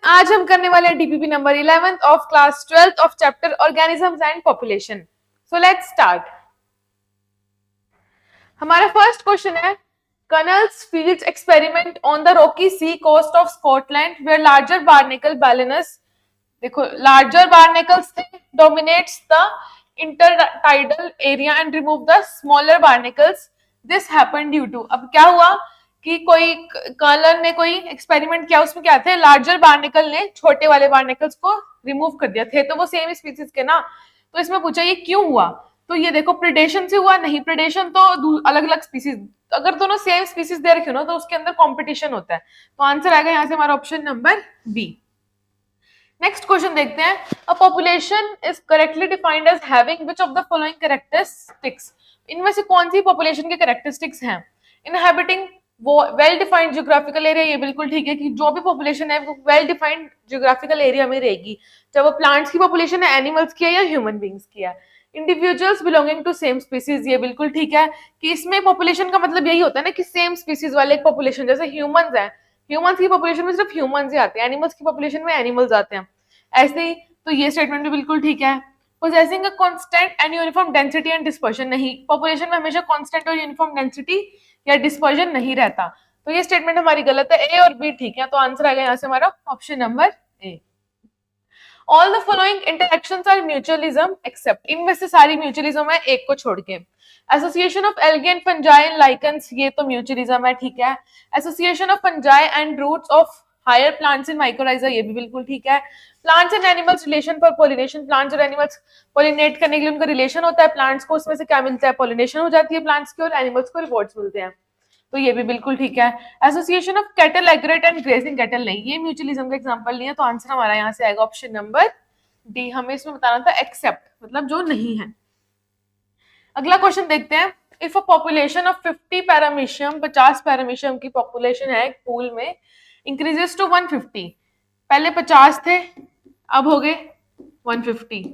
आज हम करने वाले हैं DPP number 11th of class 12th of chapter organisms and population. So let's start. हमारा फर्स्ट क्वेश्चन है Connell's fields experiment on the rocky sea coast of Scotland where larger barnacle Balanus, देखो larger barnacles थे, dominates the intertidal area and remove the smaller barnacles. This happened due to, अब क्या हुआ कि कोई colonel ने कोई एक्सपेरिमेंट किया, उसमें क्या थे, लार्जर बार्नेकल ने छोटे वाले बार्नेकल्स को रिमूव कर दिया, थे तो वो सेम स्पीसीज के ना। तो इसमें पूछा ये क्यों हुआ, तो ये देखो प्रेडेशन से हुआ, नहीं प्रेडेशन तो अलग अलग स्पीसीज, अगर दोनों सेम स्पीसीज दे रखे हो ना तो उसके अंदर कंपटीशन होता है। तो आंसर आएगा यहाँ से हमारा option number B. Next question देखते हैं, a population is correctly defined as having which of the following characteristics, इनमें से कौन सी पॉपुलेशन के कैरेक्टरिस्टिक्स हैं। इनहैबिटिंग वो वेल डिफाइंड जियोग्राफिकल एरिया, ये बिल्कुल ठीक है कि जो भी पॉपुलेशन है वो वेल डिफाइंड जियोग्राफिकल एरिया में रहेगी, चाहे वो प्लांट्स की पॉपुलेशन है, एनिमल्स की है या ह्यूमन बींग्स की है। Individuals belonging to same species, ये बिल्कुल ठीक है कि इसमें पॉपुलेशन का मतलब यही होता है ना कि सेम स्पीसीज वाले एक पॉपुलेशन, जैसे ह्यूमंस है, ह्यूमंस की पॉपुलेशन में सिर्फ ह्यूमंस ही आते हैं, एनिमल्स की पॉपुलेशन में एनिमल्स आते हैं, ऐसे ही। तो ये स्टेटमेंट भी बिल्कुल ठीक है। Possessing a constant and uniform density and dispersion, नहीं, पॉपुलेशन में हमेशा कांस्टेंट और यूनिफॉर्म डेंसिटी या डिस्पर्शन नहीं रहता, तो ये स्टेटमेंट हमारी गलत है। ए और बी ठीक है, तो आंसर आएगा यहाँ से हमारा option number A. All the following interactions are mutualism except, इनमें से सारी म्यूचुअलिज्म है एक को छोड़ के। Association of algae and fungi and lichens, ये तो म्यूचुअलिज्म है, ठीक है। Association of fungi and roots of higher plants in mycorrhiza, ये भी बिल्कुल ठीक है। Plants and animals relation for pollination, plants और एनिमल्स पॉलिनेट करने के लिए उनका रिलेशन होता है, प्लांट्स को उसमें से क्या मिलता है, पॉलिनेशन हो जाती है प्लांट्स की, और एनिमल्स को रिवॉर्ड्स मिलते हैं, तो ये भी बिल्कुल ठीक है। Association of cattle एग्रेट and grazing cattle, नहीं, ये म्यूचुअलिज्म का एग्जांपल नहीं है, तो आंसर हमारा यहाँ से आएगा ऑप्शन नंबर डी। हमें इसमें बताना था एक्सेप्ट, मतलब जो नहीं है। अगला क्वेश्चन देखते हैं, if a population of 50 paramecium, 50 paramecium की पॉपुलेशन है एक पूल में, इंक्रीजेस टू 150, पहले 50 थे अब हो गए 150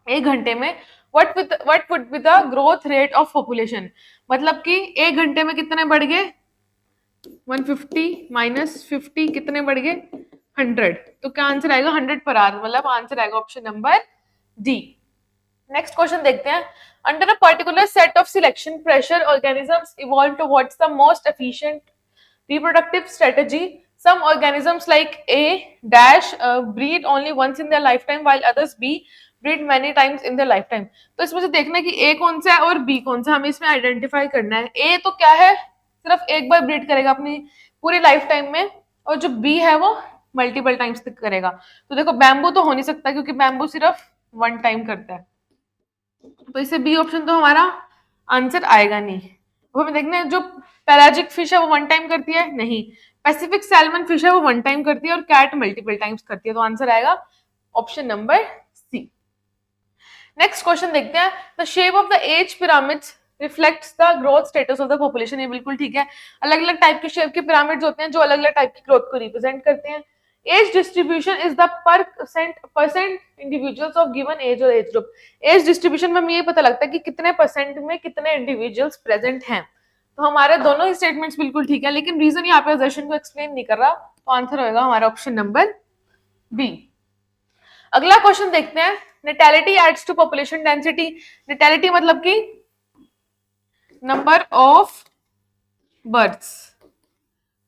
एक घंटे में, what would be the growth rate of population, मतलब कि एक घंटे में कितने बढ़ गए, 150 माइनस 50 कितने बढ़ गए, 100, तो क्या आंसर आएगा 100 पर आवर, मतलब आंसर आएगा option number D. Next question देखते हैं, under a particular set of selection pressure organisms evolve towards the most efficient reproductive strategy. Some organisms like A dash breed only once in their lifetime while others B breed many times in their lifetime. तो इसमें से देखना है कि A कौन सा है और B कौन सा, हमें इसमें आइडेंटिफाई करना है। A तो क्या है, सिर्फ एक बार ब्रीड करेगा अपनी पूरी लाइफ टाइम में, और जो B है वो मल्टीपल टाइम्स तक करेगा। तो देखो बैम्बू तो हो नहीं सकता क्योंकि बैम्बू सिर्फ वन टाइम करता है, तो इसे बी ऑप्शन तो हमारा आंसर आएगा नहीं। वो हमें देखना है, जो पैराजिक फिश है वो वन टाइम करती है, नहीं, पैसिफिक सैल्मन फिश है वो वन टाइम करती है, और कैट मल्टीपल टाइम्स करती है, तो आंसर आएगा option number C. Next question देखते हैं, the shape of the age pyramids reflects the growth status of the population, ये बिल्कुल ठीक है। अलग अलग टाइप के शेप के पिरामिड्स होते हैं जो अलग अलग टाइप की ग्रोथ को रिप्रेजेंट करते हैं। Age distribution is the percent individuals of given age और एज ग्रुप, एज डिस्ट्रीब्यूशन में हमें ये पता लगता है कि कितने परसेंट में कितने इंडिविजुअल्स प्रेजेंट हैं, तो हमारे दोनों ही स्टेटमेंट्स बिल्कुल ठीक है, लेकिन रीजन यहाँ पे असर्शन को एक्सप्लेन नहीं कर रहा, तो आंसर होगा हमारा ऑप्शन नंबर बी। अगला क्वेश्चन देखते हैं, natality adds to population density, natality मतलब कि नंबर ऑफ बर्थ्स,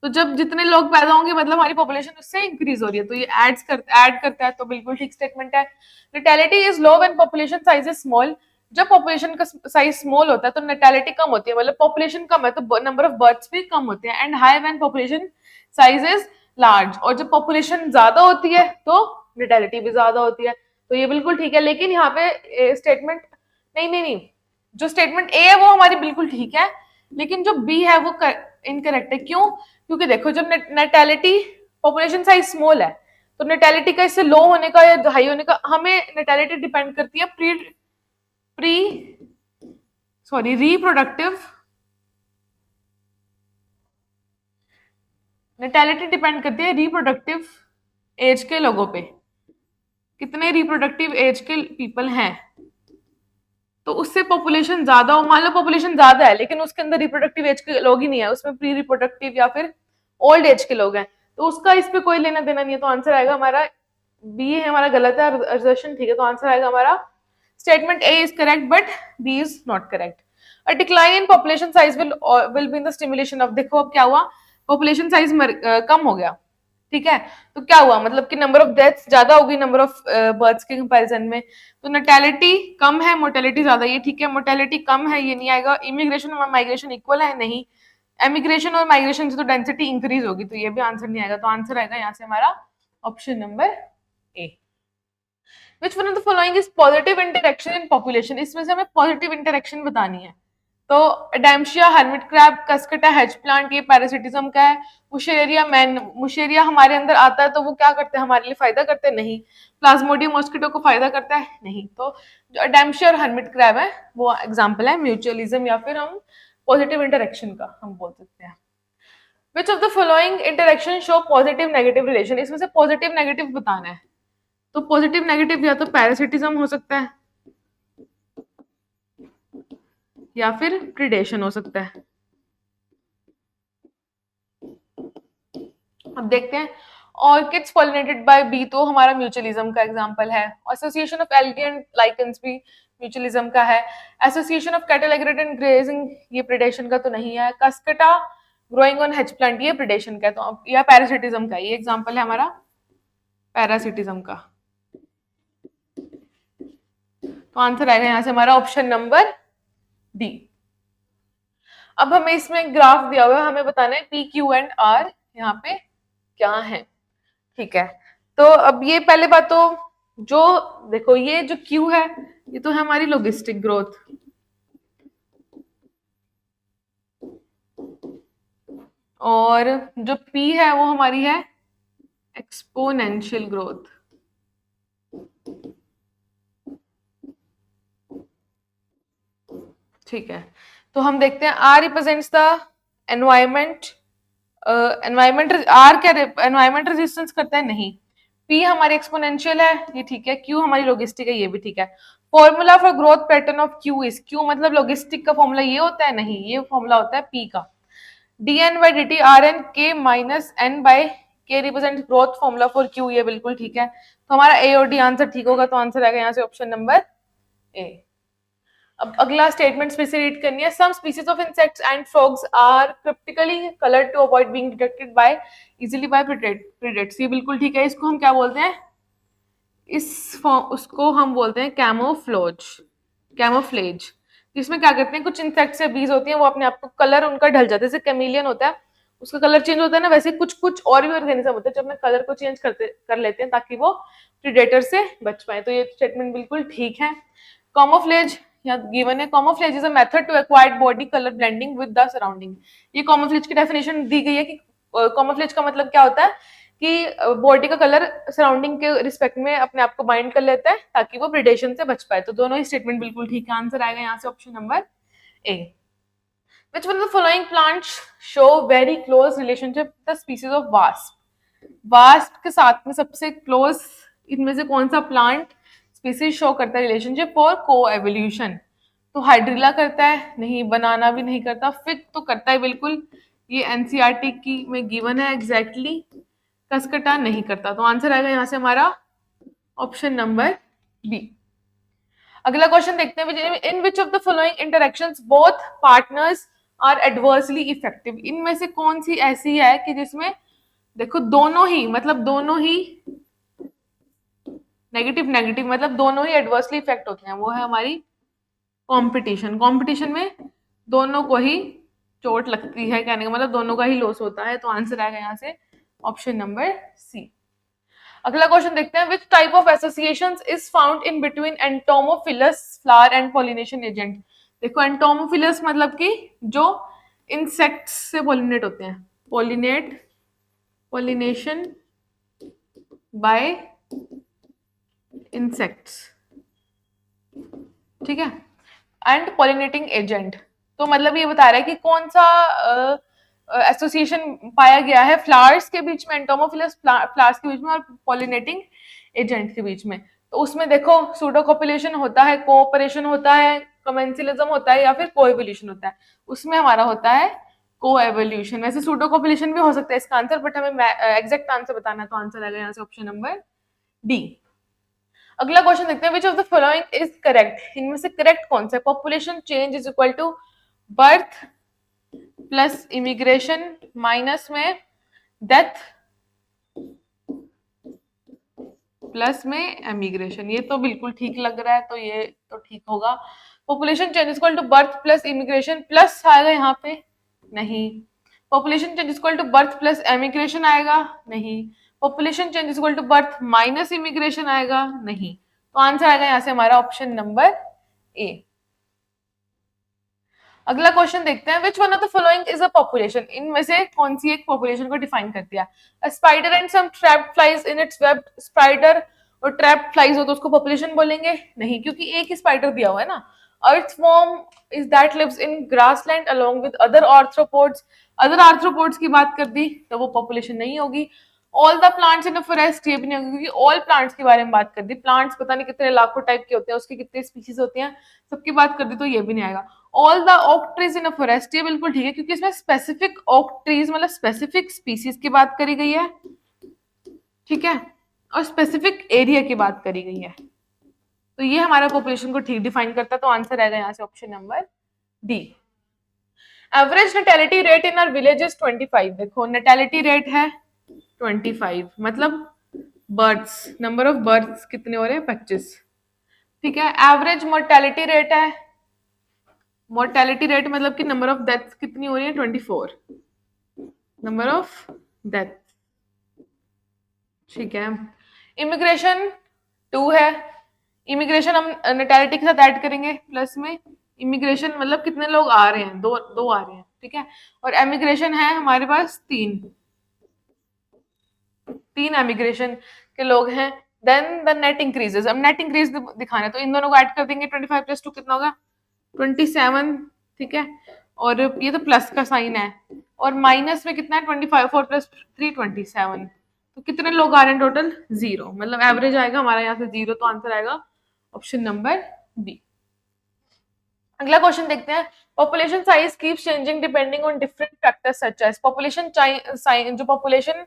तो जब जितने लोग पैदा होंगे मतलब हमारी पॉपुलेशन उससे इंक्रीज हो रही है, तो ये ऐड करता है, तो बिल्कुल ठीक स्टेटमेंट है। Natality is low when population size is small, जब पॉपुलेशन का साइज स्मॉल होता है तो नेटैलिटी कम होती है, मतलब पॉपुलेशन कम है तो नंबर ऑफ बर्थ्स भी कम होते हैं। And high when population size is large, और जब पॉपुलेशन ज्यादा होती है तो नेटैलिटी भी ज्यादा होती है, तो ये बिल्कुल ठीक है। लेकिन यहाँ पे स्टेटमेंट नहीं, जो स्टेटमेंट ए है वो हमारी बिल्कुल ठीक है, लेकिन जो बी है वो इनकरेक्ट है। क्यों? क्योंकि देखो जब नेटैलिटी पॉपुलेशन साइज स्मॉल है तो नेटैलिटी का इससे लो होने का या हाई होने का, हमें नेटैलिटी डिपेंड करती है रिप्रोडक्टिव, नेटैलिटी डिपेंड करती है रिप्रोडक्टिव एज के लोगों पे, कितने रिप्रोडक्टिव एज के पीपल हैं, तो उससे पॉपुलेशन ज्यादा हो, मान लो पॉपुलेशन ज्यादा है लेकिन उसके अंदर रिप्रोडक्टिव एज के लोग ही नहीं है, उसमें प्री रिप्रोडक्टिव या फिर ओल्ड एज के लोग हैं, तो उसका इस पे कोई लेना देना नहीं है, तो आंसर आएगा हमारा बी है हमारा गलत है, असर्शन ठीक है, तो आंसर आएगा हमारा statement A is correct but B is not correct. A decline in population size will be in the stimulation of, देखो अब क्या हुआ, पॉपुलेशन साइज कम हो गया, ठीक है, तो क्या हुआ मतलब कि नंबर ऑफ डेथ्स ज्यादा होगी नंबर ऑफ बर्थ्स के कंपैरिजन में, तो नैटेलिटी कम है मोर्टेलिटी ज्यादा, ये ठीक है, मोर्टेलिटी कम है ये नहीं आएगा, इमिग्रेशन और माइग्रेशन इक्वल है नहीं, एमिग्रेशन और माइग्रेशन से तो डेंसिटी इंक्रीज होगी, तो ये भी आंसर नहीं आएगा, तो आंसर आएगा यहाँ से हमारा option number A. Which one of the following is positive interaction in population, इसमें से हमें पॉजिटिव इंटरेक्शन बतानी है, तो Adamsia, hermit crab, Cuscuta, hedge plant, ये पैरासिटिज्म का है, मुशेरिया मैन, मुशेरिया हमारे अंदर आता है तो वो क्या करते हैं हमारे लिए फायदा करते हैं नहीं, प्लाज्मोडियम मॉस्किटो को फायदा करता है नहीं, तो जो एडेम्शिया और हर्मिट क्रैब है वो एग्जाम्पल है म्यूचुअलिज्म या फिर हम पॉजिटिव इंटरेक्शन का हम बोल सकते हैं। Which of the following interaction show positive negative relation, इसमें से पॉजिटिव नेगेटिव बताना है, तो पॉजिटिव नेगेटिव या तो पैरासिटिज्म हो सकता है या फिर प्रीडेशन हो सकता है। अब देखते हैं, ऑर्किड्स पॉलिनेटेड बाय बी तो हमारा म्यूचुअलिज्म का एग्जांपल है, association of algae and lichens भी म्यूचुअलिज्म का है, association of cattle एग्रेट and grazing ये प्रीडेशन का तो नहीं है, कस्कटा ग्रोइंग ऑन हेज प्लांट ये प्रीडेशन का है, तो यह पैरासिटिज्म का, ये एग्जांपल है हमारा पैरासिटिज्म का, तो आंसर आएगा यहाँ से हमारा ऑप्शन नंबर डी। अब हमें इसमें ग्राफ दिया हुआ है, हमें बताना है पी क्यू एंड आर यहाँ पे क्या है, ठीक है, तो अब ये पहले बात तो जो देखो ये जो क्यू है ये तो है हमारी लॉजिस्टिक ग्रोथ, और जो पी है वो हमारी है एक्सपोनेंशियल ग्रोथ, ठीक है, तो हम देखते हैं R represents the environment, environment R क्या एनवायरमेंट रेजिस्टेंस करता है नहीं, पी हमारी एक्सपोनेंशियल है ये ठीक है, क्यू हमारी लॉजिस्टिक है ये भी ठीक है, formula for growth pattern of Q is, Q मतलब लॉजिस्टिक का फॉर्मूला ये होता है नहीं, ये फॉर्मूला होता है पी का, D N by D T R N K minus N by K represent growth formula for Q, ये बिल्कुल ठीक है, तो हमारा ए और डी आंसर ठीक होगा, तो आंसर आएगा यहाँ से ऑप्शन नंबर ए। अब अगला स्टेटमेंट फिर से रीड करनी है, some species of insects and frogs are cryptically coloured to avoid being detected by easily by predators, ये बिल्कुल ठीक है, इसको हम क्या बोलते हैं, उसको हम बोलते हैं कैमोफ्लेज, जिसमें क्या करते हैं कुछ इंसेक्ट्स या बीज होती हैं वो अपने आप को कलर उनका ढल जाता है, जैसे कैमिलियन होता है उसका कलर चेंज होता है ना, वैसे कुछ कुछ और भी ऑर्गेनिज्म होते हैं जो अपने कलर को चेंज कर लेते हैं ताकि वो प्रेडेटर से बच पाए, तो ये स्टेटमेंट बिल्कुल ठीक है। कैमोफ्लेज या गिवन है, camouflage is a method to acquire body colour blending with the surrounding, ये कैमोफ्लेज की डेफिनेशन दी गई है कि कैमोफ्लेज का मतलब क्या होता है कि बॉडी का कलर सराउंडिंग के रिस्पेक्ट में अपने आप को बाइंड कर लेता है ताकि वो प्रेडेशन से बच पाए, तो दोनों ही स्टेटमेंट बिल्कुल ठीक है, आंसर आएगा यहाँ से option number A. Which one of the following plants show very close relationship with the species of wasp? Wasp के साथ में सबसे क्लोज इनमें से कौन सा प्लांट स्पीसीज शो करता है रिलेशनशिप फॉर को एवोल्यूशन, तो हाइड्रिला करता है नहीं, बनाना भी नहीं करता, फिग तो करता है बिल्कुल, ये एनसीईआरटी की में गिवन है एग्जैक्टली, कसकटा नहीं करता, तो आंसर आएगा यहाँ से हमारा ऑप्शन नंबर बी। अगला क्वेश्चन देखते हैं, in which of the following interactions both partners are adversely effective, इनमें से कौन सी ऐसी है कि जिसमें देखो दोनों ही नेगेटिव नेगेटिव मतलब दोनों ही एडवर्सली इफेक्ट होते हैं, वो है हमारी कंपटीशन में दोनों को ही चोट लगती है, कहने का मतलब दोनों का ही लॉस होता है, तो आंसर आएगा यहाँ से ऑप्शन नंबर सी। अगला क्वेश्चन देखते हैं, which type of associations is found in between entomophilous flower and pollination agent, देखो एंटोमोफिलस मतलब कि जो इंसेक्ट्स से पॉलिनेट होते हैं, पॉलिनेशन बाय इंसेक्ट्स, ठीक है, एंड पॉलिनेटिंग एजेंट, तो मतलब ये बता रहा है कि कौन सा एसोसिएशन पाया गया है फ्लावर्स के बीच में, एंटोमोफिलस फ्लावर्स के बीच में और पॉलिनेटिंग एजेंट के बीच में, तो उसमें देखो सूडोकॉपुलेशन होता है, कोऑपरेशन होता है, कमेंसिलिज्म होता है या फिर कोएवोल्यूशन होता है, उसमें हमारा होता है को एवोल्यूशन। वैसे सूडो कॉपुलेशन भी हो सकता है इसका आंसर, बट हमें एग्जैक्ट आंसर बताना है, तो आंसर आएगा यहाँ से ऑप्शन नंबर डी। अगला क्वेश्चन देखते हैं, which of the following is correct. इनमें से करेक्ट कौन सा है? Population change is equal to birth plus immigration minus में डेथ प्लस में एमिग्रेशन। ये तो बिल्कुल ठीक लग रहा है, तो ये तो ठीक होगा। Population change equal to birth plus immigration, plus आएगा यहाँ पे नहीं। Population change equal to birth plus emigration आएगा नहीं। Population change equal to birth minus immigration आएगा नहीं। तो आंसर आएगा यहाँ से हमारा ऑप्शन नंबर ए। अगला क्वेश्चन देखते हैं, विच one of the following is a population. इनमें से कौन सी एक पॉपुलेशन को डिफाइन करती है? A spider and some trapped flies in its web. Spider और ट्रैप्ड फ्लाइज हो तो उसको पॉपुलेशन बोलेंगे? नहीं, क्योंकि एक ही स्पाइडर दिया हुआ है ना। Earthworm is that lives in grassland along with other arthropods. Other arthropods की बात कर दी तो वो पॉपुलेशन नहीं होगी। All the plants in a forest, ये भी नहीं होगी, क्योंकि ऑल प्लांट्स के बारे में बात कर दी। प्लांट्स पता नहीं कितने लाखों टाइप के होते हैं, उसकी कितनी स्पीशीज होती हैं, सबकी बात कर दी तो ये भी नहीं आएगा। All the oak trees in a forest, ये बिल्कुल ठीक है, क्योंकि इसमें स्पेसिफिक ओक ट्रीज मतलब स्पेसिफिक स्पीसीज की बात करी गई है, ठीक है, और स्पेसिफिक एरिया की बात करी गई है, तो ये हमारा पॉपुलेशन को ठीक डिफाइन करता है। तो आंसर आएगा यहाँ से option number D. Average natality rate in our village is 25। देखो नेटेलिटी रेट है 25, मतलब बर्ड्स, नंबर ऑफ बर्ड्स कितने हो रहे हैं? 25, ठीक है। एवरेज मोर्टेलिटी रेट है, मोर्टेलिटी रेट मतलब कि नंबर ऑफ डेथ कितनी हो रही है? 24, नंबर ऑफ डेथ, ठीक है। इमिग्रेशन 2 है, इमिग्रेशन हम नेटेलिटी के साथ ऐड करेंगे प्लस में। इमिग्रेशन मतलब कितने लोग आ रहे हैं? दो आ रहे हैं, ठीक है। और एमिग्रेशन है हमारे पास 3 एमिग्रेशन के लोग हैं। देन द नेट इंक्रीजेस, अब नेट इंक्रीज दिखाना है तो इन दोनों को ऐड कर देंगे। 25 प्लस 2 कितना होगा? 27, ठीक है। और ये तो प्लस का साइन है, और माइनस में कितना है? 25, 4 प्लस 3 27। तो कितने लोग आ रहे हैं टोटल? 0, मतलब एवरेज आएगा हमारा यहाँ से 0, तो आंसर आएगा ऑप्शन नंबर बी। अगला क्वेश्चन देखते हैं, population size keeps changing depending on different factors such as. Population जो पॉपुलेशन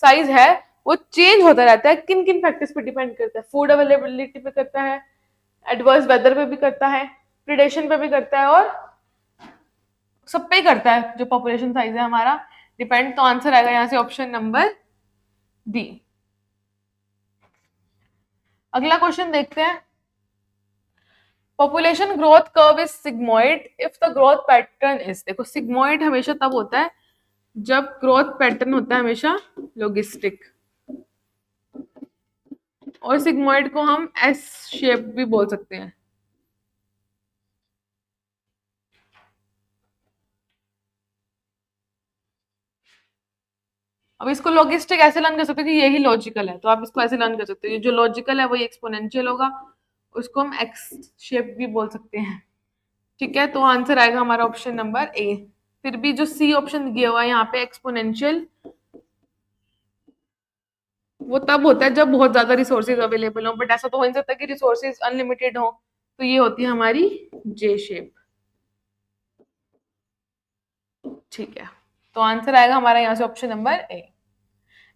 साइज है वो चेंज होता रहता है, किन किन फैक्टर्स पे डिपेंड करता है? फूड अवेलेबिलिटी पे करता है, एडवर्स वेदर पे भी करता है, प्रिडेशन पे भी करता है, और सब पे ही करता है जो पॉपुलेशन साइज है हमारा डिपेंड। तो आंसर आएगा यहाँ से ऑप्शन नंबर डी। अगला क्वेश्चन देखते हैं, population growth curve is sigmoid if the growth pattern is. देखो सिग्मोइड हमेशा तब होता है जब ग्रोथ पैटर्न होता है हमेशा लॉगिस्टिक, और सिग्मोइड को हम एस शेप भी बोल सकते हैं। अब इसको लॉगिस्टिक ऐसे लर्न कर सकते हो कि यही लॉजिकल है, तो आप इसको ऐसे लर्न कर सकते हो, जो लॉजिकल है वही एक्सपोनेंशियल होगा, उसको हम एक्स शेप भी बोल सकते हैं, ठीक है। तो आंसर आएगा हमारा ऑप्शन नंबर ए। फिर भी जो सी ऑप्शन दिया हुआ है यहाँ पे एक्सपोनेंशियल, वो तब होता है जब बहुत ज्यादा रिसोर्सेज अवेलेबल हो, बट ऐसा तो हो नहीं सकता कि रिसोर्सेज अनलिमिटेड हो, तो ये होती है हमारी जे शेप, ठीक है। तो आंसर आएगा हमारा यहाँ से ऑप्शन नंबर ए।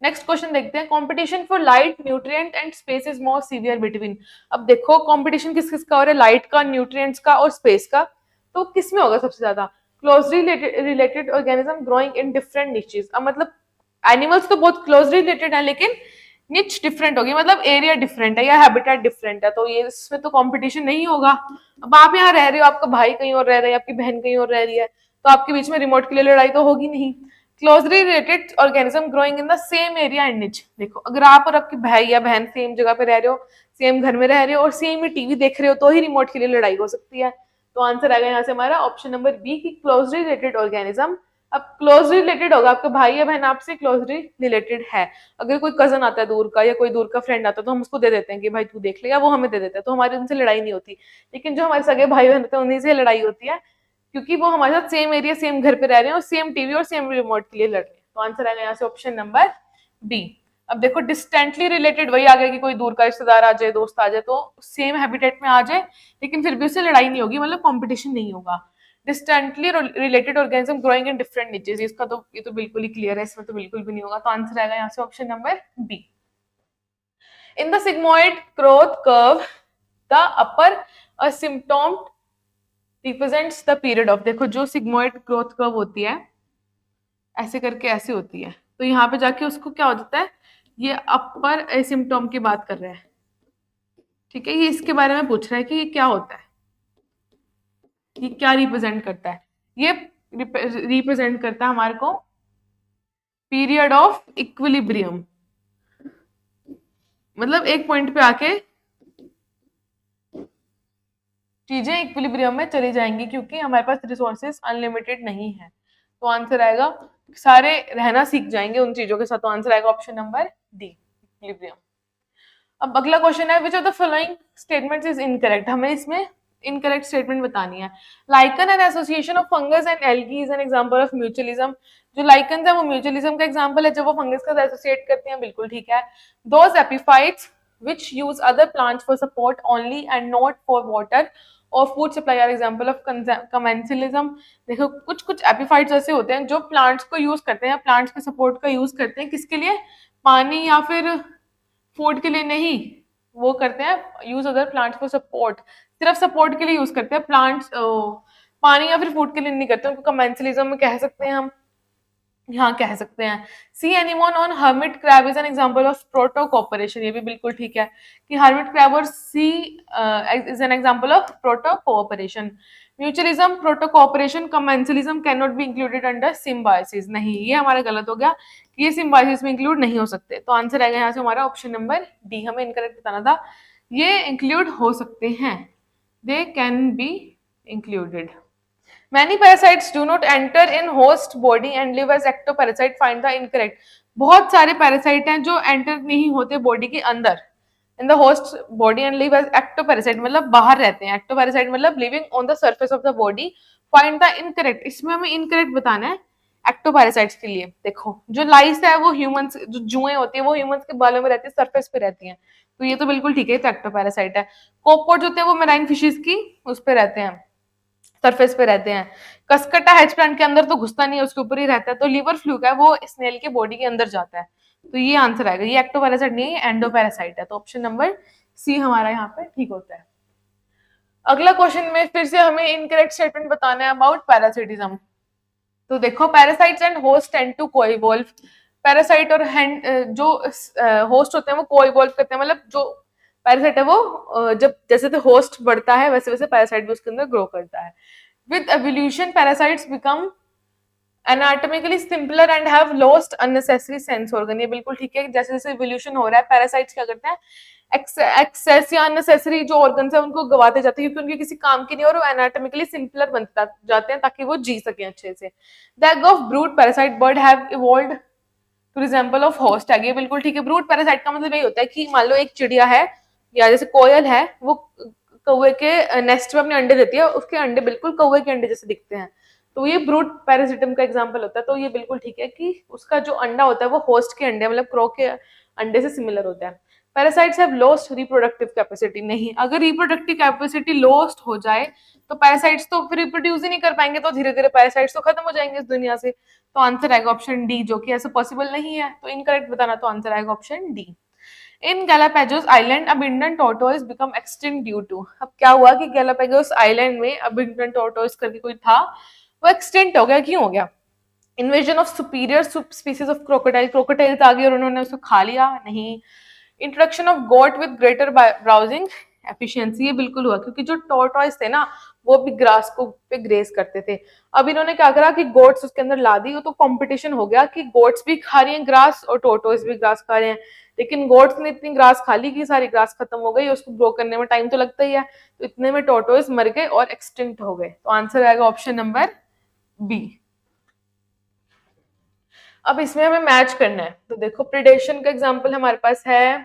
नेक्स्ट क्वेश्चन देखते हैं, competition for light, nutrient and space is more severe between. अब देखो कंपटीशन किस किस का हो रहा है? लाइट का, न्यूट्रिएंट्स का और स्पेस का। तो किस में होगा सबसे ज्यादा? Closely related organism growing in different niches. अब मतलब एनिमल्स तो बहुत क्लोजली रिलेटेड है, लेकिन निच डिफरेंट होगी, मतलब एरिया डिफरेंट है या हैबिटेट डिफरेंट है, तो ये इसमें तो कंपटीशन नहीं होगा। अब आप यहाँ रह रहे हो, आपका भाई कहीं और रह रहा है, आपकी बहन कहीं और रह रही है, तो आपके बीच में रिमोट के लिए लड़ाई तो होगी नहीं। Closely related organism growing in the same area and निच। देखो अगर आप और आपकी भाई या बहन सेम जगह पे रह रहे हो, सेम घर में रह रहे हो और सेम ही टीवी देख रहे हो, तो ही रिमोट के लिए लड़ाई हो सकती है। तो आंसर आएगा यहाँ से हमारा ऑप्शन नंबर बी की क्लोजली रिलेटेड ऑर्गेनिज्म। अब क्लोजली रिलेटेड होगा, आपका भाई या बहन आपसे क्लोजली रिलेटेड है। अगर कोई कजन आता है दूर का या कोई दूर का फ्रेंड आता है, तो हम उसको दे देते हैं कि भाई तू देख ले, या वो हमें दे देता है, तो हमारी उनसे लड़ाई नहीं होती। लेकिन जो हमारे सगे भाई बहन होते हैं उन्हीं से लड़ाई होती है, क्योंकि वो हमारे साथ सेम एरिया सेम घर पे रह रहे हैं और सेम टीवी और सेम रिमोट के लिए लड़ रहे हैं। तो आंसर आएगा यहाँ से ऑप्शन नंबर बी। अब देखो डिस्टेंटली रिलेटेड वही आ गया कि कोई दूर का रिश्तेदार आ जाए, दोस्त आ जाए, तो सेम हैबिटेट में आ जाए, लेकिन फिर भी उससे लड़ाई नहीं होगी, मतलब कॉम्पिटिशन नहीं होगा। Distantly related organism growing in different niches. इसका तो ये तो बिल्कुल ही क्लियर है, इसमें तो बिल्कुल भी नहीं होगा। तो आंसर आएगा यहाँ से option number B. In the sigmoid growth curve the upper asymptote represents the period of, देखो जो सिग्मोइड ग्रोथ कर्व होती है ऐसे करके ऐसे होती है, तो यहाँ पे जाके उसको क्या हो जाता है, ये अपर एसिम्प्टोम की बात कर रहे हैं, ठीक है। ये इसके बारे में पूछ रहा है कि ये क्या होता है, ये क्या रिप्रेजेंट करता है। ये रिप्रेजेंट करता है हमारे को पीरियड ऑफ इक्विलिब्रियम, मतलब एक पॉइंट पे आके चीजें इक्विलिब्रियम में चली जाएंगी क्योंकि हमारे पास रिसोर्सेज अनलिमिटेड नहीं है। तो आंसर आएगा सारे रहना सीख जाएंगे उन चीजों के साथ। तो आंसर आएगा ऑप्शन नंबर डी, इक्विलिब्रियम। अब अगला क्वेश्चन है, which of the following statements is incorrect, हमें इसमें इनकरेक्ट स्टेटमेंट बतानी है। Lichen and association of fungus and algae is an example of mutualism, जो लाइकन है वो म्यूचुअलिज्म का एग्जांपल है, जब वो फंगस का एसोसिएट करते हैं, बिल्कुल ठीक है। Those epiphytes which use other plants for support only and not for water or food supply are example of commensalism। देखो कुछ कुछ एपिफाइट्स ऐसे होते हैं जो प्लांट्स को यूज करते हैं, प्लांट्स के सपोर्ट का यूज करते हैं, किसके लिए, पानी या फिर फूड के लिए नहीं, वो करते हैं use other plants for support, सिर्फ सपोर्ट के लिए यूज करते हैं प्लांट्स, पानी या फिर फूड के लिए नहीं करते, उनको कमेंसलिज्म में कह सकते हैं हम, यहाँ कह सकते हैं। Sea anemone on hermit crab is an example of protocooperation, ये भी बिल्कुल ठीक है कि हर्मिट क्रैब और sea is an example of protocooperation. Mutualism, protocooperation, commensalism can not be included under symbiosis, नहीं ये हमारा गलत हो गया कि ये सिम्बायोसिस में इंक्लूड नहीं हो सकते। तो आंसर आएगा यहाँ से हमारा ऑप्शन नंबर डी, हमें इनकरेक्ट बताना था, ये इंक्लूड हो सकते हैं, they can be included. Many parasites do not enter in host body and live as ectoparasite. Find the incorrect. बहुत सारे पैरासाइट हैं जो एंटर नहीं होते बॉडी के अंदर, in the host body and live as ectoparasite, मतलब बाहर रहते हैं। एक्टोपैरासाइट मतलब living on the surface of the body. Find the incorrect, इसमें हमें इनकरेक्ट बताना है एक्टोपैरासाइट्स के लिए। देखो जो लाइस है वो ह्यूमंस, जो जुएं होती है वो ह्यूमंस के बालों में रहती है, सरफेस पे रहती हैं, तो ये तो बिल्कुल ठीक है, तो एक्टोपैरासाइट है। कोपोड होते हैं वो मेराइन फिशेस की उस पे रहते हैं, सरफेस पे रहते हैं। कसकटा हेज प्लांट के अंदर तो घुसता नहीं है, उसके ऊपर ही रहता है। तो लिवर फ्लूक है वो स्नेल के बॉडी के अंदर जाता है, तो ये आंसर आएगा, ये एक्टोपैरासाइट नहीं है, एंडोपैरासाइट है। तो ऑप्शन नंबर सी हमारा यहाँ पे ठीक होता है। अगला क्वेश्चन में फिर से हमें इनकरेक्ट स्टेटमेंट बताना है अबाउट पैरासिटिज्म। तो देखो parasites and host tend to coevolve, parasite और जो होस्ट होते हैं वो कोइवॉल्व करते हैं, मतलब जो पैरासाइट है वो जब जैसे तो होस्ट बढ़ता है वैसे वैसे पैरासाइट भी उसके अंदर ग्रो करता है। With evolution parasites become anatomically simpler and have lost unnecessary sense organ, ये बिल्कुल ठीक है, जैसे जैसे इवोल्यूशन हो रहा है पैरासाइट्स क्या करते हैं, एक्सेस या अननेसेसरी जो ऑर्गन्स है उनको गवाते जाते हैं क्योंकि उनके किसी काम की नहीं और वो एनाटॉमिकली सिंपलर बनता जाते हैं ताकि वो जी सके अच्छे से। The egg of brood parasite bird have evolved to resemble of host egg, ये बिल्कुल ठीक है। ब्रूड पैरासाइट का मतलब यही होता है कि मान लो एक चिड़िया है या जैसे कोयल है, वो कौवे के नेस्ट में अपने अंडे देती है, उसके अंडे बिल्कुल कौवे के अंडे जैसे दिखते हैं, तो ये ब्रूड पैरासिटम का एग्जांपल होता है। तो ये बिल्कुल ठीक है कि उसका जो अंडा होता है वो होस्ट के अंडे मतलब क्रो के अंडे से सिमिलर होता है। Parasites have lost reproductive capacity, नहीं, अगर रिप्रोडक्टिव कैपेसिटी लॉस्ट हो जाए तो पैरासाइट्स तो फिर रिप्रोड्यूस ही नहीं कर पाएंगे, तो धीरे धीरे पैरासाइट्स तो खत्म हो जाएंगे इस दुनिया से। तो आंसर आएगा ऑप्शन डी, जो कि ऐसा पॉसिबल नहीं है, तो इनकरेक्ट बताना, तो आंसर आएगा option D. In Galapagos island abundant tortoise become extinct due to, अब क्या हुआ कि गैलापागोस आइलैंड में अबंडेंट टॉर्टोइस करके कोई था, वो एक्सटिंक्ट हो गया, क्यों हो गया, invasion of superior species of crocodile, crocodiles आ गई और उन्होंने उसको खा लिया, नहीं। Introduction of goat with greater browsing efficiency, ये बिल्कुल हुआ क्योंकि जो टॉर्टोइस थे ना वो भी ग्रास को पे ग्रेस करते थे। अब इन्होंने क्या करा कि गोट्स उसके अंदर ला दी, तो कंपटीशन हो गया कि गोट्स भी खा रही हैं ग्रास और टॉर्टोइस भी ग्रास खा रहे हैं, लेकिन गोट्स ने इतनी ग्रास खा ली कि सारी ग्रास खत्म हो गई, उसको ग्रो करने में टाइम तो लगता ही है, तो इतने में टॉर्टोइस मर गए और एक्सटिंक्ट हो गए। तो आंसर आएगा ऑप्शन नंबर बी। अब इसमें हमें मैच करना है, तो देखो प्रिडेशन का एग्जांपल हमारे पास है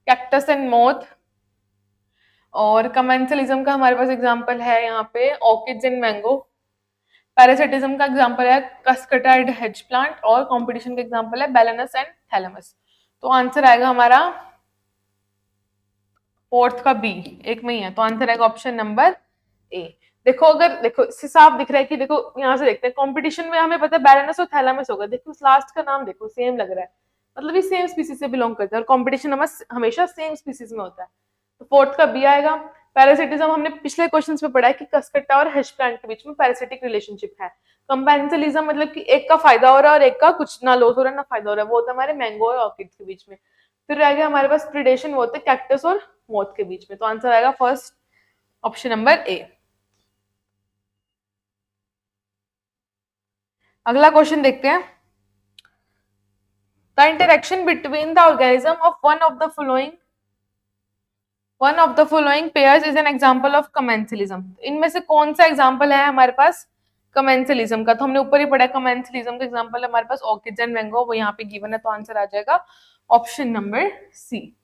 कैक्टस एंड मोथ, और कमेंसलिज्म का हमारे पास एग्जांपल है यहाँ पे ऑर्किड्स एंड मैंगो। पैरासिटिज्म का एग्जांपल है कस्कटा एंड हेज प्लांट, और कंपटीशन का एग्जांपल है बैलेनस एंड थैलेमस। तो आंसर आएगा हमारा फोर्थ का बी, एक में ही है, तो आंसर आएगा ऑप्शन नंबर ए। देखो अगर देखो इससे साफ दिख रहा है कि देखो यहाँ से देखते हैं कंपटीशन में हमें पता है बैलेनस और थैलामस होगा, देखो उस लास्ट का नाम देखो सेम लग रहा है, मतलब ये सेम स्पीसीज से बिलोंग करता है और कंपटीशन हमेशा सेम स्पीसीज में होता है। तो फोर्थ का बी आएगा। पैरासिटिज्म हमने पिछले क्वेश्चंस में पढ़ा है कि कसकट्टा और हेज प्लांट के बीच में पैरासिटिक रिलेशनशिप है। कंपेंसलिज्म मतलब कि एक का फायदा हो रहा है और एक का कुछ ना लॉस हो रहा है ना फायदा हो रहा है, वो होता है हमारे मैंगो और ऑर्किड के बीच में। फिर रह गया हमारे पास प्रिडेशन, वो होते हैं कैक्टस और मोथ के बीच में। तो आंसर आएगा फर्स्ट ऑप्शन नंबर ए। अगला क्वेश्चन देखते हैं। The interaction between the organism of one of the following pairs is an example of commensalism. इनमें से कौन सा एग्जांपल है हमारे पास कमेंसलिज्म का? तो हमने ऊपर ही पढ़ा कमेंसलिज्म का एग्जांपल हमारे पास ऑर्किड्स एंड मैंगो, वो यहाँ पे गिवन है, तो आंसर आ जाएगा ऑप्शन नंबर सी।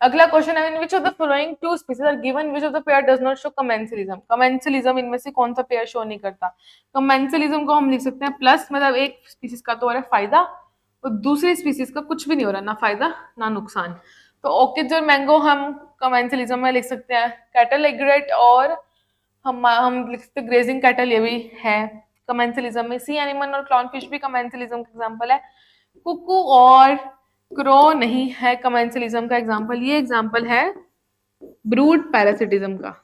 अगला क्वेश्चन है, in which of the following two species are given which of the pair does not show commensalism. Commensalism इनमें से कौन सा पेयर शो नहीं करता? कमेंसलिज्म को हम लिख सकते हैं प्लस, मतलब एक स्पीसीज का तो हो रहा है फायदा और दूसरी स्पीसीज का कुछ भी नहीं हो रहा, ना फायदा ना नुकसान। तो ऑर्किड्स और मैंगो हम कमेंसलिज्म में लिख सकते हैं। कैटल एग्रेट और हम लिख सकते हैं ग्रेजिंग कैटल, ये भी है कमेंसलिज्म में। सी एनिमल और क्लाउन फिश भी कमेंसलिज्म का एग्जांपल है। कुकू और क्रो नहीं है कमेंसलिज्म का एग्जांपल, ये एग्जांपल है ब्रूड पैरासिटिज्म का।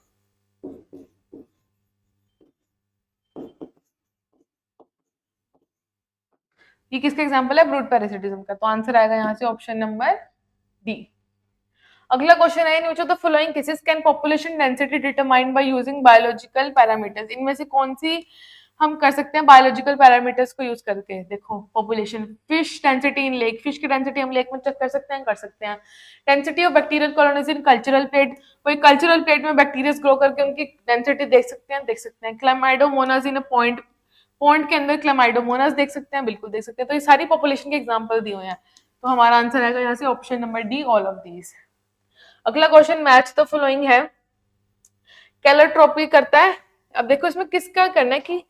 ये किसका एग्जांपल है? ब्रूड पैरासिटिज्म का। तो आंसर आएगा यहाँ से ऑप्शन नंबर डी। अगला क्वेश्चन है, in which of the following cases can population density determined by using biological parameters. इनमें से कौन सी हम कर सकते हैं बायोलॉजिकल पैरामीटर्स को यूज करके? देखो population, fish density in lake, fish की डेंसिटी हम लेक में चेक कर सकते हैं, कर सकते हैं। Density of bacterial colonies in cultural plate, कोई कल्चरल प्लेट में बैक्टीरिया ग्रो करके उनकी डेंसिटी देख सकते हैं, देख सकते हैं। Chlamydomonas in a point, point के अंदर क्लामाइडोमोनास देख सकते हैं, बिल्कुल देख सकते हैं। तो ये सारी पॉपुलेशन के एग्जाम्पल दिए हुए हैं, तो हमारा आंसर आएगा यहाँ से option number D, all of these. अगला क्वेश्चन मैच द फॉलोइंग है, कैलोट्रोपी करता है। अब देखो इसमें किसका करना है कि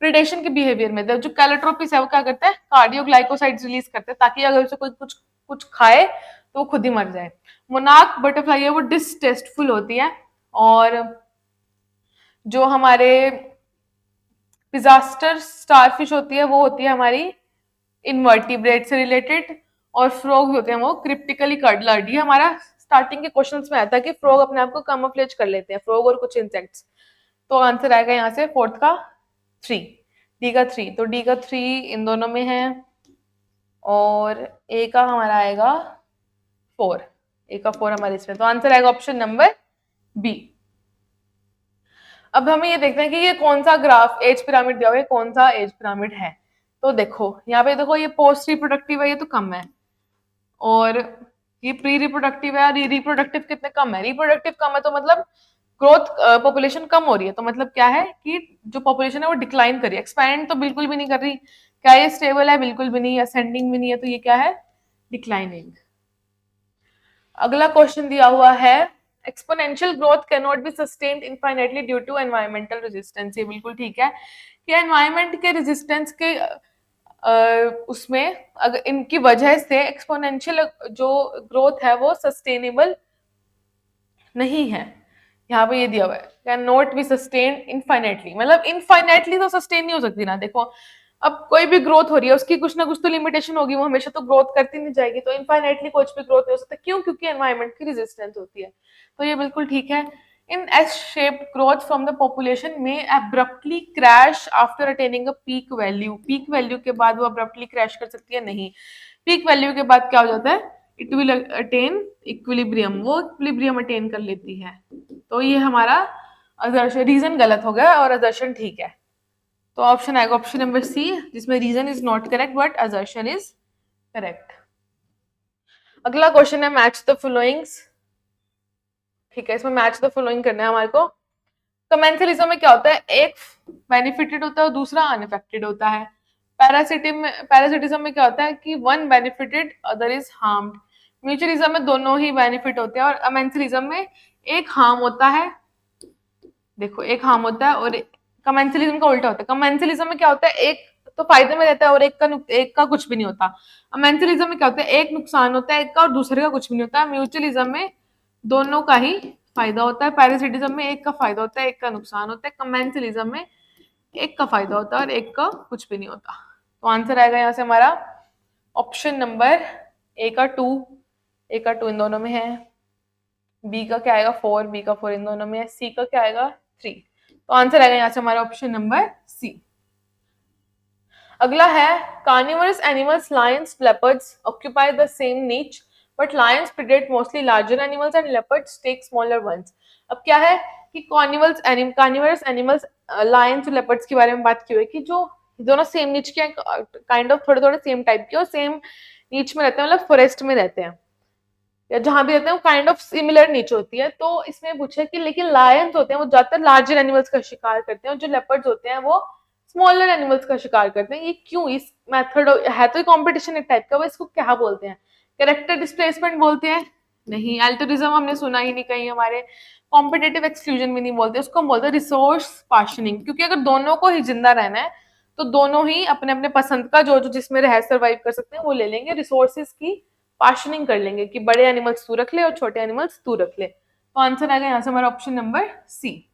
प्रिडेशन के बिहेवियर में जो कैलोट्रोपिस है वो क्या करता है, कार्डियोग्लाइकोसाइड्स रिलीज करता है ताकि अगर उसे कोई कुछ कुछ खाए तो वो खुद ही मर जाए। मोनार्क बटरफ्लाई है वो डिसटेस्टफुल होती है, और जो हमारे डिजास्टर स्टारफिश होती है वो होती है हमारी इनवर्टिब्रेट से रिलेटेड, और फ्रॉग होते हैं वो क्रिप्टिकली कर्डलर्ड। ये हमारा स्टार्टिंग के क्वेश्चंस में आता है कि फ्रॉग अपने आप को कैमोफ्लेज कर लेते हैं, फ्रॉग और कुछ इंसेक्ट्स। तो आंसर आएगा यहाँ से फोर्थ का 3, डी का 3। तो डी का 3 इन दोनों में है, और ए का हमारा आएगा 4, ए का 4 हमारे इसमें। तो आंसर आएगा ऑप्शन नंबर बी। अब हमें ये देखते हैं कि ये कौन सा ग्राफ एज पिरामिड दिया हुआ है, कौन सा एज पिरामिड है। तो देखो यहाँ पे देखो ये पोस्ट रिप्रोडक्टिव है, ये तो कम है, और ये प्री रिप्रोडक्टिव है, और ये रिप्रोडक्टिव कितने कम है, रिप्रोडक्टिव कम है तो मतलब ग्रोथ पॉपुलेशन कम हो रही है, तो मतलब क्या है कि जो पॉपुलेशन है वो डिक्लाइन कर रही है, एक्सपैंड तो बिल्कुल भी नहीं कर रही। क्या ये स्टेबल है? बिल्कुल भी नहीं, असेंडिंग भी नहीं है, तो ये क्या है? डिक्लाइनिंग। अगला क्वेश्चन दिया हुआ है, exponential growth can not be sustained infinitely due to environmental resistance. ये बिल्कुल ठीक है कि एनवायरमेंट के रेजिस्टेंस के उसमें अगर इनकी वजह से एक्सपोनेंशियल जो ग्रोथ है वो सस्टेनेबल नहीं है। यहाँ पे ये दिया हुआ है can not B sustain infinitely, मतलब इनफाइनाइटली तो सस्टेन नहीं हो सकती ना। देखो अब कोई भी ग्रोथ हो रही है उसकी कुछ ना कुछ तो लिमिटेशन होगी, वो हमेशा तो ग्रोथ करती नहीं जाएगी, तो इनफाइनाइटली कुछ भी ग्रोथ नहीं हो सकता। क्यों? क्योंकि एनवायरमेंट की रेजिस्टेंस होती है। तो ये बिल्कुल ठीक है। In S shaped growth from the population में abruptly crash after attaining a peak value. Peak value के बाद वो एब्रप्टली क्रैश कर सकती है? नहीं। पीक वैल्यू के बाद क्या हो जाता है? इट विल अटेन इक्विलिब्रियम, वो इक्विलिब्रियम अटेन कर लेती है। तो ये हमारा असर्शन, रीजन गलत हो गया और असर्शन ठीक है। तो ऑप्शन आएगा ऑप्शन नंबर सी, जिसमें reason is not correct but assertion is correct. अगला क्वेश्चन है मैच द फॉलोइंग्स। ठीक है, इसमें मैच द फॉलोइंग करना है हमारे को। कमेंसलिज्म में क्या होता है, एक बेनिफिटेड होता है और दूसरा अनअफेक्टेड होता है। पैरासिटिज्म में क्या होता है कि one benefited other is harmed. Mutualism में दोनों ही बेनिफिट होते हैं, और अमेंसलिज्म में एक हार्म होता है। देखो एक हार्म होता है और कमेंसलिज्म का उल्टा होता है। कमेंसलिज्म में क्या होता है, एक तो फायदे में रहता है और एक का कुछ भी नहीं होता। अमेंसलिज्म में क्या होता है, एक नुकसान होता है एक का और दूसरे का कुछ भी नहीं होता। म्यूचुअलिज्म में दोनों का ही फायदा होता है, पैरासिटिज्म में एक का फायदा होता है, एक का नुकसान होता है, कमेंसिलिज्म में एक का फायदा होता है और एक का कुछ भी नहीं होता। तो आंसर आएगा यहाँ से हमारा ऑप्शन नंबर ए का 2, ए का 2 इन दोनों में है, बी का क्या आएगा 4, बी का 4 इन दोनों में है, सी का क्या आएगा 3। तो आंसर आएगा यहाँ से हमारा ऑप्शन नंबर सी। अगला है carnivorous animals lions leopards occupy the same niche but lions predate mostly larger animals and leopards take smaller ones. अब क्या है कि कार्निवरस एनिमल्स लायंस और लेपर्ड्स के बारे में बात की हुई कि जो दोनों सेम नीच के काइंड ऑफ थोड़े थोड़े सेम टाइप के और सेम नीच में रहते हैं, मतलब फॉरेस्ट में रहते हैं या जहां भी रहते हैं वो काइंड ऑफ सिमिलर नीच होती है। तो इसमें पूछे कि लेकिन लायंस होते हैं वो ज्यादातर लार्जर एनिमल्स का शिकार करते हैं और जो लेपर्ड्स होते हैं वो स्मॉलर एनिमल्स का शिकार करते हैं। ये क्यों? इस मेथड है तो कंपटीशन एक टाइप का, वो इसको क्या बोलते हैं? कैरेक्टर डिस्प्लेसमेंट बोलते हैं? नहीं। अल्टरिज्म हमने सुना ही नहीं कहीं, हमारे कॉम्पिटेटिव एक्सक्लूजन भी नहीं बोलते, उसको हम बोलते हैं रिसोर्स पार्शनिंग। क्योंकि अगर दोनों को ही जिंदा रहना है तो दोनों ही अपने अपने पसंद का जो जो जिसमें रह सर्वाइव कर सकते हैं वो ले लेंगे, रिसोर्सेज की पार्शनिंग कर लेंगे कि बड़े एनिमल्स तू रख ले और छोटे एनिमल्स तू रख ले। तो आंसर आएगा यहाँ से हमारा ऑप्शन नंबर सी।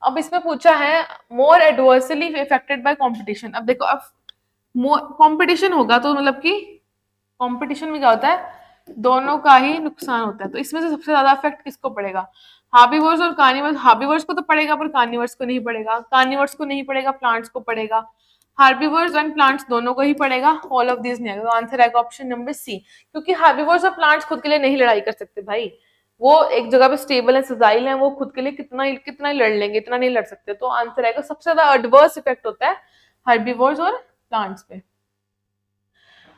अब इसमें पूछा है मोर एडवर्सली इफेक्टेड बाय कंपटीशन। अब देखो, अब कंपटीशन होगा तो मतलब कि कंपटीशन में क्या होता है, दोनों का ही नुकसान होता है। तो इसमें से सबसे ज्यादा इफेक्ट किसको पड़ेगा? हार्बीवर्स और कार्निवर्स। हार्बीवर्स को तो पड़ेगा पर कार्निवर्स को नहीं पड़ेगा, कार्निवर्स को नहीं पड़ेगा, प्लांट्स को पड़ेगा। हार्बीवर्स एंड प्लांट्स दोनों को ही पड़ेगा, ऑल ऑफ दिस नहीं आएगा। तो आंसर आएगा ऑप्शन नंबर सी। क्योंकि हार्बीवर्स और प्लांट्स खुद के लिए नहीं लड़ाई कर सकते भाई, वो एक जगह पे स्टेबल है, सजाइल है, वो खुद के लिए कितना ही लड़ लेंगे, इतना नहीं लड़ सकते। तो आंसर आएगा सबसे ज्यादा एडवर्स इफेक्ट होता है हार्बीवर्स और प्लांट्स पे।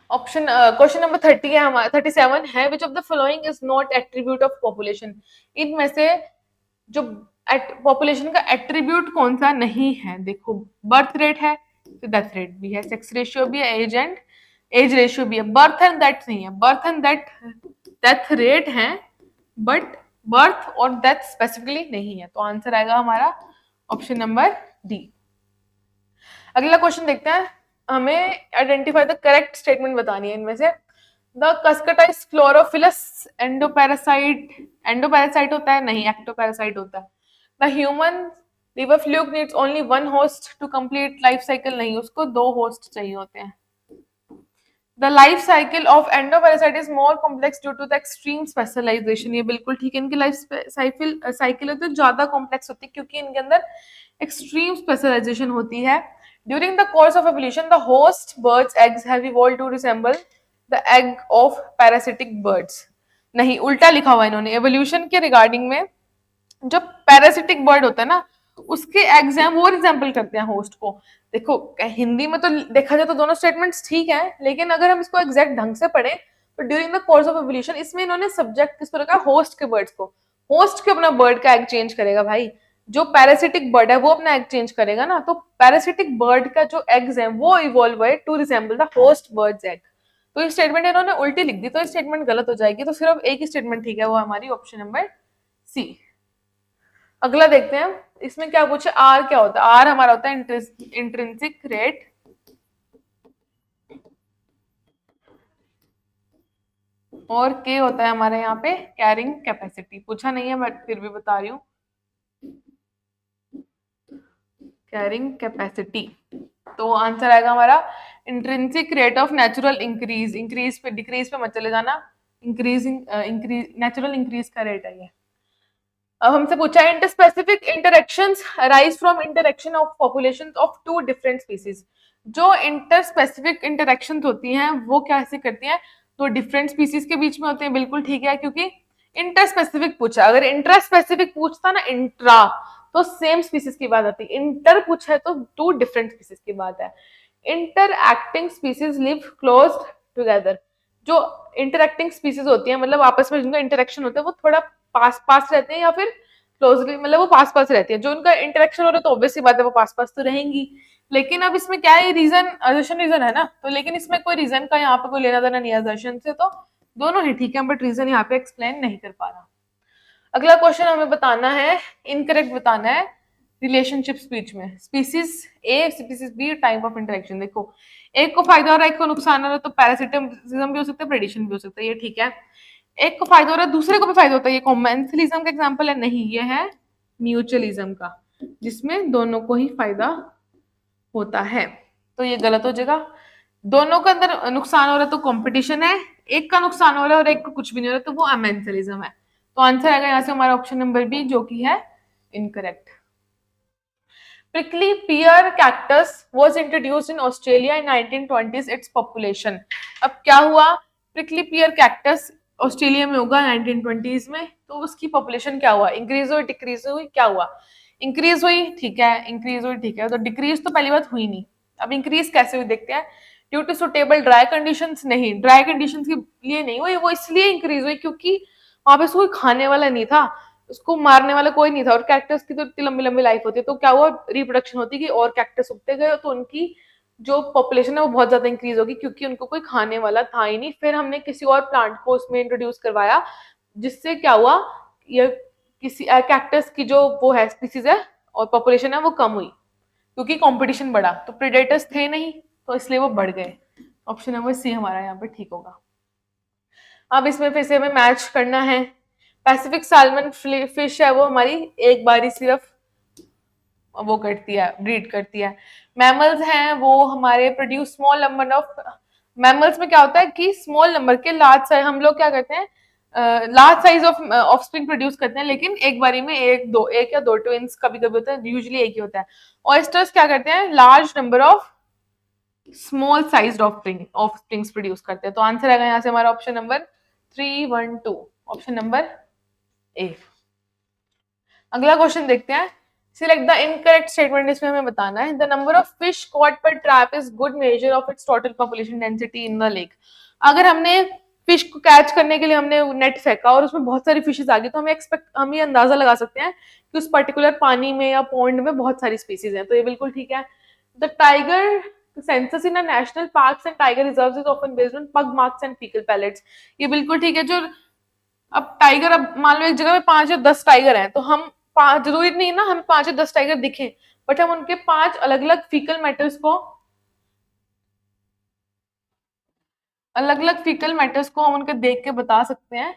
ऑप्शन क्वेश्चन नंबर 30 है हमारा, 37 है which of the following is not attribute of population. इनमें से जो पॉपुलेशन का एट्रीब्यूट कौन सा नहीं है? देखो, बर्थ रेट है, डेथ रेट भी है, सेक्स रेशियो भी है, एज रेशियो भी है। बर्थ एंड डेथ नहीं है, बर्थ एंड डेथ रेट है बट बर्थ और डेथ स्पेसिफिकली नहीं है। तो आंसर आएगा हमारा ऑप्शन नंबर डी। अगला क्वेश्चन देखते हैं, हमें आइडेंटिफाई द करेक्ट स्टेटमेंट बतानी है इनमें से। द कस्कटाइज क्लोरोफिलस एंडोपैरासाइट होता है? नहीं, एक्टोपैरासाइट होता है। The human liver fluke needs only one host to complete life cycle? नहीं, उसको 2 होस्ट चाहिए होते हैं। The life cycle of endoparasite is more complex due to the extreme specialisation. ये बिल्कुल ठीक है, इनकी लाइफ साइकिल होती है ज्यादा कॉम्प्लेक्स होती है क्योंकि इनके अंदर एक्सट्रीम स्पेशलाइजेशन होती है। During the course of evolution, the host bird's eggs have evolved to resemble the egg of parasitic birds. नहीं, उल्टा लिखा हुआ है इन्होंने। एवोल्यूशन के रिगार्डिंग में जो पैरासिटिक बर्ड होता है ना, उसके एग्स हैं वो रिजेंबल करते हैं होस्ट को। देखो, हिंदी में तो देखा जाए तो दोनों स्टेटमेंट्स ठीक है, लेकिन अगर हम इसको एग्जैक्ट ढंग से पढ़े तो during the course of evolution, इसमें इन्होंने सब्जेक्ट किस पर रखा? होस्ट के बर्ड्स को। होस्ट के अपना बर्ड का एग चेंज करेगा भाई, जो पैरासिटिक बर्ड है वो अपना एग चेंज करेगा ना। तो पैरासिटिक बर्ड का जो एग्स हैं वो इवॉल्व हुए to resemble the host bird's egg. तो ये स्टेटमेंट इन्होंने उल्टी लिख दी, तो ये स्टेटमेंट गलत हो जाएगी। तो सिर्फ एक ही स्टेटमेंट ठीक है, वो हमारी ऑप्शन नंबर सी। अगला देखते हैं, इसमें क्या पूछे, आर क्या होता है? आर हमारा होता है इंट्रिंसिक रेट, और के होता है हमारे यहाँ पे कैरिंग कैपेसिटी। पूछा नहीं है बट फिर भी बता रही हूँ, कैरिंग कैपेसिटी। तो आंसर आएगा हमारा intrinsic rate of natural increase. Increase पे डिक्रीज पे मत चले जाना, नेचुरल इंक्रीज का रेट है ये। अब हमसे पूछा है interspecific interactions arise from interaction of populations of 2 different species. जो इंटरस्पेसिफिक इंटरेक्शंस होती हैं वो कैसे करती हैं? तो डिफरेंट स्पीसीज के बीच में होते हैं, बिल्कुल ठीक है, क्योंकि इंटरस्पेसिफिक पूछा। अगर इंट्रास्पेसिफिक पूछता ना, इंट्रा, तो सेम स्पीसीज की बात आती है। इंटर पूछा है तो 2 डिफरेंट स्पीसीज की बात है। Interacting species live close together. जो इंटरएक्टिंग स्पीसीज होती है, मतलब आपस में जिनका इंटरेक्शन होता है वो थोड़ा पास पास रहते हैं या फिर क्लोजली, मतलब वो पास पास रहती है। जो उनका इंटरेक्शन हो रहा है तो ऑब्वियसली बात है वो पास पास तो रहेंगी। लेकिन अब इसमें क्या है, रीजन असर्शन रीजन है ना, तो लेकिन इसमें कोई रीजन का यहाँ पे कोई लेना देना नहीं है असर्शन से, तो दोनों ही ठीक है, बट रीजन यहाँ पे एक्सप्लेन नहीं कर पा रहा। अगला क्वेश्चन हमें बताना है, इनकरेक्ट बताना है रिलेशनशिप स्पीच में। Species A, species B, type of interaction. देखो, एक को फायदा हो रहा है, एक को नुकसान हो रहा है, तो पैरासिटिज्म भी हो सकता है, प्रेडिशन भी हो सकता है, ये ठीक है। एक को फायदा हो रहा है, दूसरे को भी फायदा होता है। ये कॉमेंसलिज्म का एग्जांपल है? नहीं, ये है म्यूचुअलिज्म का, जिसमें दोनों को ही फायदा होता है। तो ये गलत हो जाएगा। दोनों के अंदर नुकसान हो रहा है तो कंपटीशन है, एक का नुकसान हो रहा है और एक को कुछ भी नहीं हो रहा तो वो अमेंसलिज्म है। तो आंसर आएगा यहाँ से हमारा ऑप्शन नंबर बी, जो कि है incorrect. Prickly pear cactus was introduced in Australia in 1920s. Its population. अब क्या हुआ? Prickly pear cactus ऑस्ट्रेलिया में होगा 1920s में, तो उसकी पॉपुलेशन क्या हुआ? इंक्रीज हुई, डिक्रीज हुई, क्या हुआ? इंक्रीज हुई, ठीक है, इंक्रीज हुई, ठीक है, तो डिक्रीज तो पहली बात हुई नहीं। अब इंक्रीज कैसे हुई देखते हैं। Due to suitable dry conditions, नहीं, ड्राई कंडीशंस के लिए नहीं हुई, वो इसलिए इंक्रीज हुई क्योंकि वहां पे कोई खाने वाला नहीं था, उसको मारने वाला कोई नहीं था, और कैक्टस की तो इतनी लंबी लंबी लाइफ होती है, तो क्या हुआ? रिप्रोडक्शन होती गई और कैक्टस उगते गए, तो उनकी जो पॉपुलेशन है वो बहुत ज्यादा इंक्रीज होगी क्योंकि उनको कोई खाने वाला था ही नहीं। फिर हमने किसी और प्लांट को उसमें इंट्रोड्यूस करवाया, जिससे क्या हुआ? ये किसी कैक्टस की जो वो है स्पीसीज है और पॉपुलेशन है वो कम हुई क्योंकि कंपटीशन बढ़ा, तो प्रेडेटर्स थे नहीं तो इसलिए वो बढ़ गए। ऑप्शन नंबर सी हमारा यहाँ पे ठीक होगा। अब इसमें फिर से हमें मैच करना है। पैसिफिक साल्मन फिश है वो हमारी एक बारी सिर्फ वो करती है, ब्रीड करती है। मैमल्स हैं वो हमारे produce small number of, mammals में क्या होता है कि स्मॉल नंबर के लार्ज साइज, हम लोग क्या करते हैं, large size of offspring produce करते हैं, लेकिन एक बारी में एक या दो ट्विंस कभी कभी होता है, यूजुअली एक ही होता है। ऑयस्टर्स क्या करते हैं? Large number of small sized offsprings produce करते हैं। तो आंसर आएगा यहाँ से हमारा ऑप्शन नंबर 312, ऑप्शन नंबर ए। अगला क्वेश्चन देखते हैं। सिलेक्ट द इनकरेक्ट स्टेटमेंट, इसमें हमें बताना है the number of fish caught per trap is good measure of its total population density in the lake. अगर हमने फिश को कैच करने के लिए हमने नेट फेंका और उसमें बहुत सारी फिशेज आ गई, तो हम ये अंदाजा लगा सकते हैं कि उस पर्टिकुलर पानी में या पॉन्ड में बहुत सारी स्पीसीज हैं, तो ये बिल्कुल ठीक है। The tiger census in a national parks and tiger reserves is often based on pug marks and fecal pellets, ये बिल्कुल ठीक है। जो अब टाइगर, अब मान लो एक जगह में 5 या 10 टाइगर हैं, तो हम पांच, जरूरी नहीं ना हम 5 या 10 टाइगर दिखे, बट हम उनके 5 अलग अलग फीकल मैटर्स को, हम उनके देख के बता सकते हैं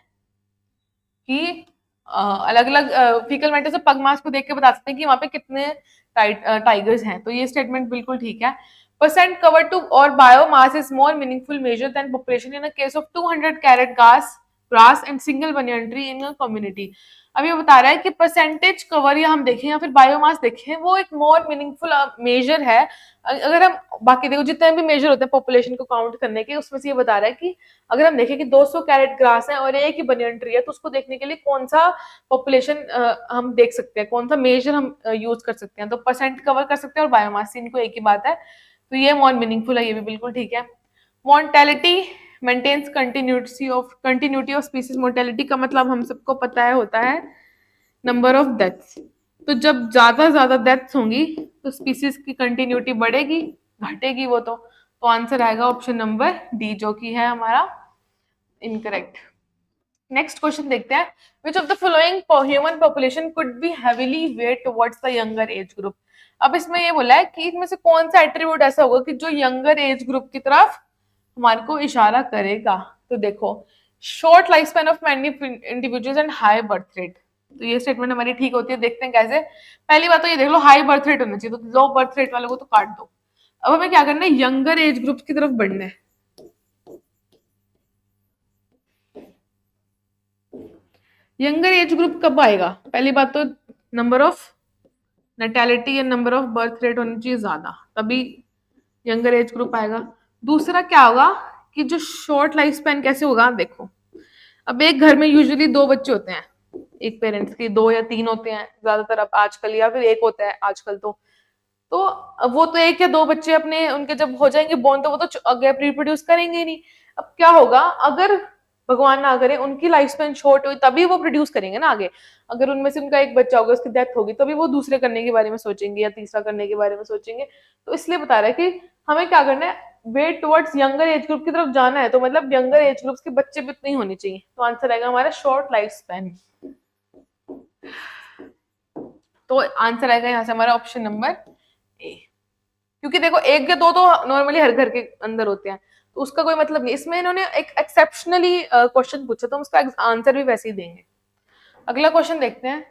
कि अलग अलग फीकल मैटर्स और पग मास को देख के बता सकते हैं कि वहां पे कितने टाइगर्स हैं, तो ये स्टेटमेंट बिल्कुल ठीक है। परसेंट कवर टू और biomass is more meaningful measure than population in a case of 200 carrot grass and single banyan tree in a community. अब ये बता रहा है कि परसेंटेज कवर या हम देखें या फिर बायोमास देखें, वो एक मोर मीनिंगफुल मेजर है। अगर हम बाकी देखो जितने भी मेजर होते हैं पॉपुलेशन को काउंट करने के, उसमें से ये बता रहा है कि अगर हम देखें कि 200 कैरेट ग्रास है और एक ही बनियन ट्री है, तो उसको देखने के लिए कौन सा पॉपुलेशन हम देख सकते हैं, कौन सा मेजर हम यूज कर सकते हैं, तो परसेंट कवर कर सकते हैं और बायोमास, इनको एक ही बात है, तो ये मोर मीनिंगफुल है, ये भी बिल्कुल ठीक है। Mortality maintains continuity of species. Mortality का मतलब हम सबको पता है होता है नंबर ऑफ डेथ्स, तो जब ज्यादा डेथ्स होंगी तो स्पीसीज की कंटिन्यूटी बढ़ेगी, घटेगी वो तो आंसर आएगा ऑप्शन नंबर डी, जो कि है हमारा इनकरेक्ट। नेक्स्ट क्वेश्चन देखते हैं। Which of the following human population could be heavily weight towards the younger age group. अब इसमें ये बोला है कि इनमें से कौन सा एट्रीब्यूट ऐसा होगा कि जो यंगर एज ग्रुप की तरफ हमारे को इशारा करेगा। तो देखो, short life span of many individuals and high birth rate, तो ये स्टेटमेंट हमारी ठीक होती है। देखते हैं कैसे। पहली बात तो ये देख लो, हाई बर्थ रेट होना चाहिए, तो लो बर्थ रेट वालों को तो काट दो। अब हमें क्या करना है, यंगर एज ग्रुप की तरफ बढ़ना है। यंगर एज ग्रुप कब आएगा? पहली बात तो नंबर ऑफ नेटेलिटी या नंबर ऑफ बर्थ रेट होनी चाहिए ज्यादा, तभी यंगर एज ग्रुप आएगा। दूसरा क्या होगा कि जो शॉर्ट लाइफ स्पैन कैसे होगा, देखो अब एक घर में यूजुअली 2 बच्चे होते हैं, एक पेरेंट्स के 2 या 3 होते हैं ज्यादातर अब आजकल, या फिर एक होता है आजकल, तो अब वो तो 1 या 2 बच्चे अपने उनके जब हो जाएंगे बोर्न, तो वो तो आगे रिप्रोड्यूस करेंगे ही नहीं। अब क्या होगा, अगर भगवान ना करे उनकी लाइफ स्पेन शॉर्ट हुई, तभी वो प्रोड्यूस करेंगे ना आगे। अगर उनमें से उनका एक बच्चा होगा, उसकी डेथ होगी, तभी वो दूसरे करने के बारे में सोचेंगे या तीसरा करने के बारे में सोचेंगे। तो इसलिए बता रहा है कि हमें क्या करना है, weight towards younger age group की तरफ जाना है, तो मतलब यंगर एज ग्रुप के बच्चे भी उतने ही होने चाहिए, तो आंसर आएगा हमारा शॉर्ट लाइफ स्पैन। तो आंसर आएगा यहाँ से हमारा ऑप्शन नंबर ए, क्योंकि देखो 1 या 2 तो नॉर्मली हर घर के अंदर होते हैं, तो उसका कोई मतलब नहीं। इसमें इन्होंने एक एक्सेप्शनली क्वेश्चन पूछा तो हम उसका आंसर भी वैसे ही देंगे। अगला क्वेश्चन देखते हैं।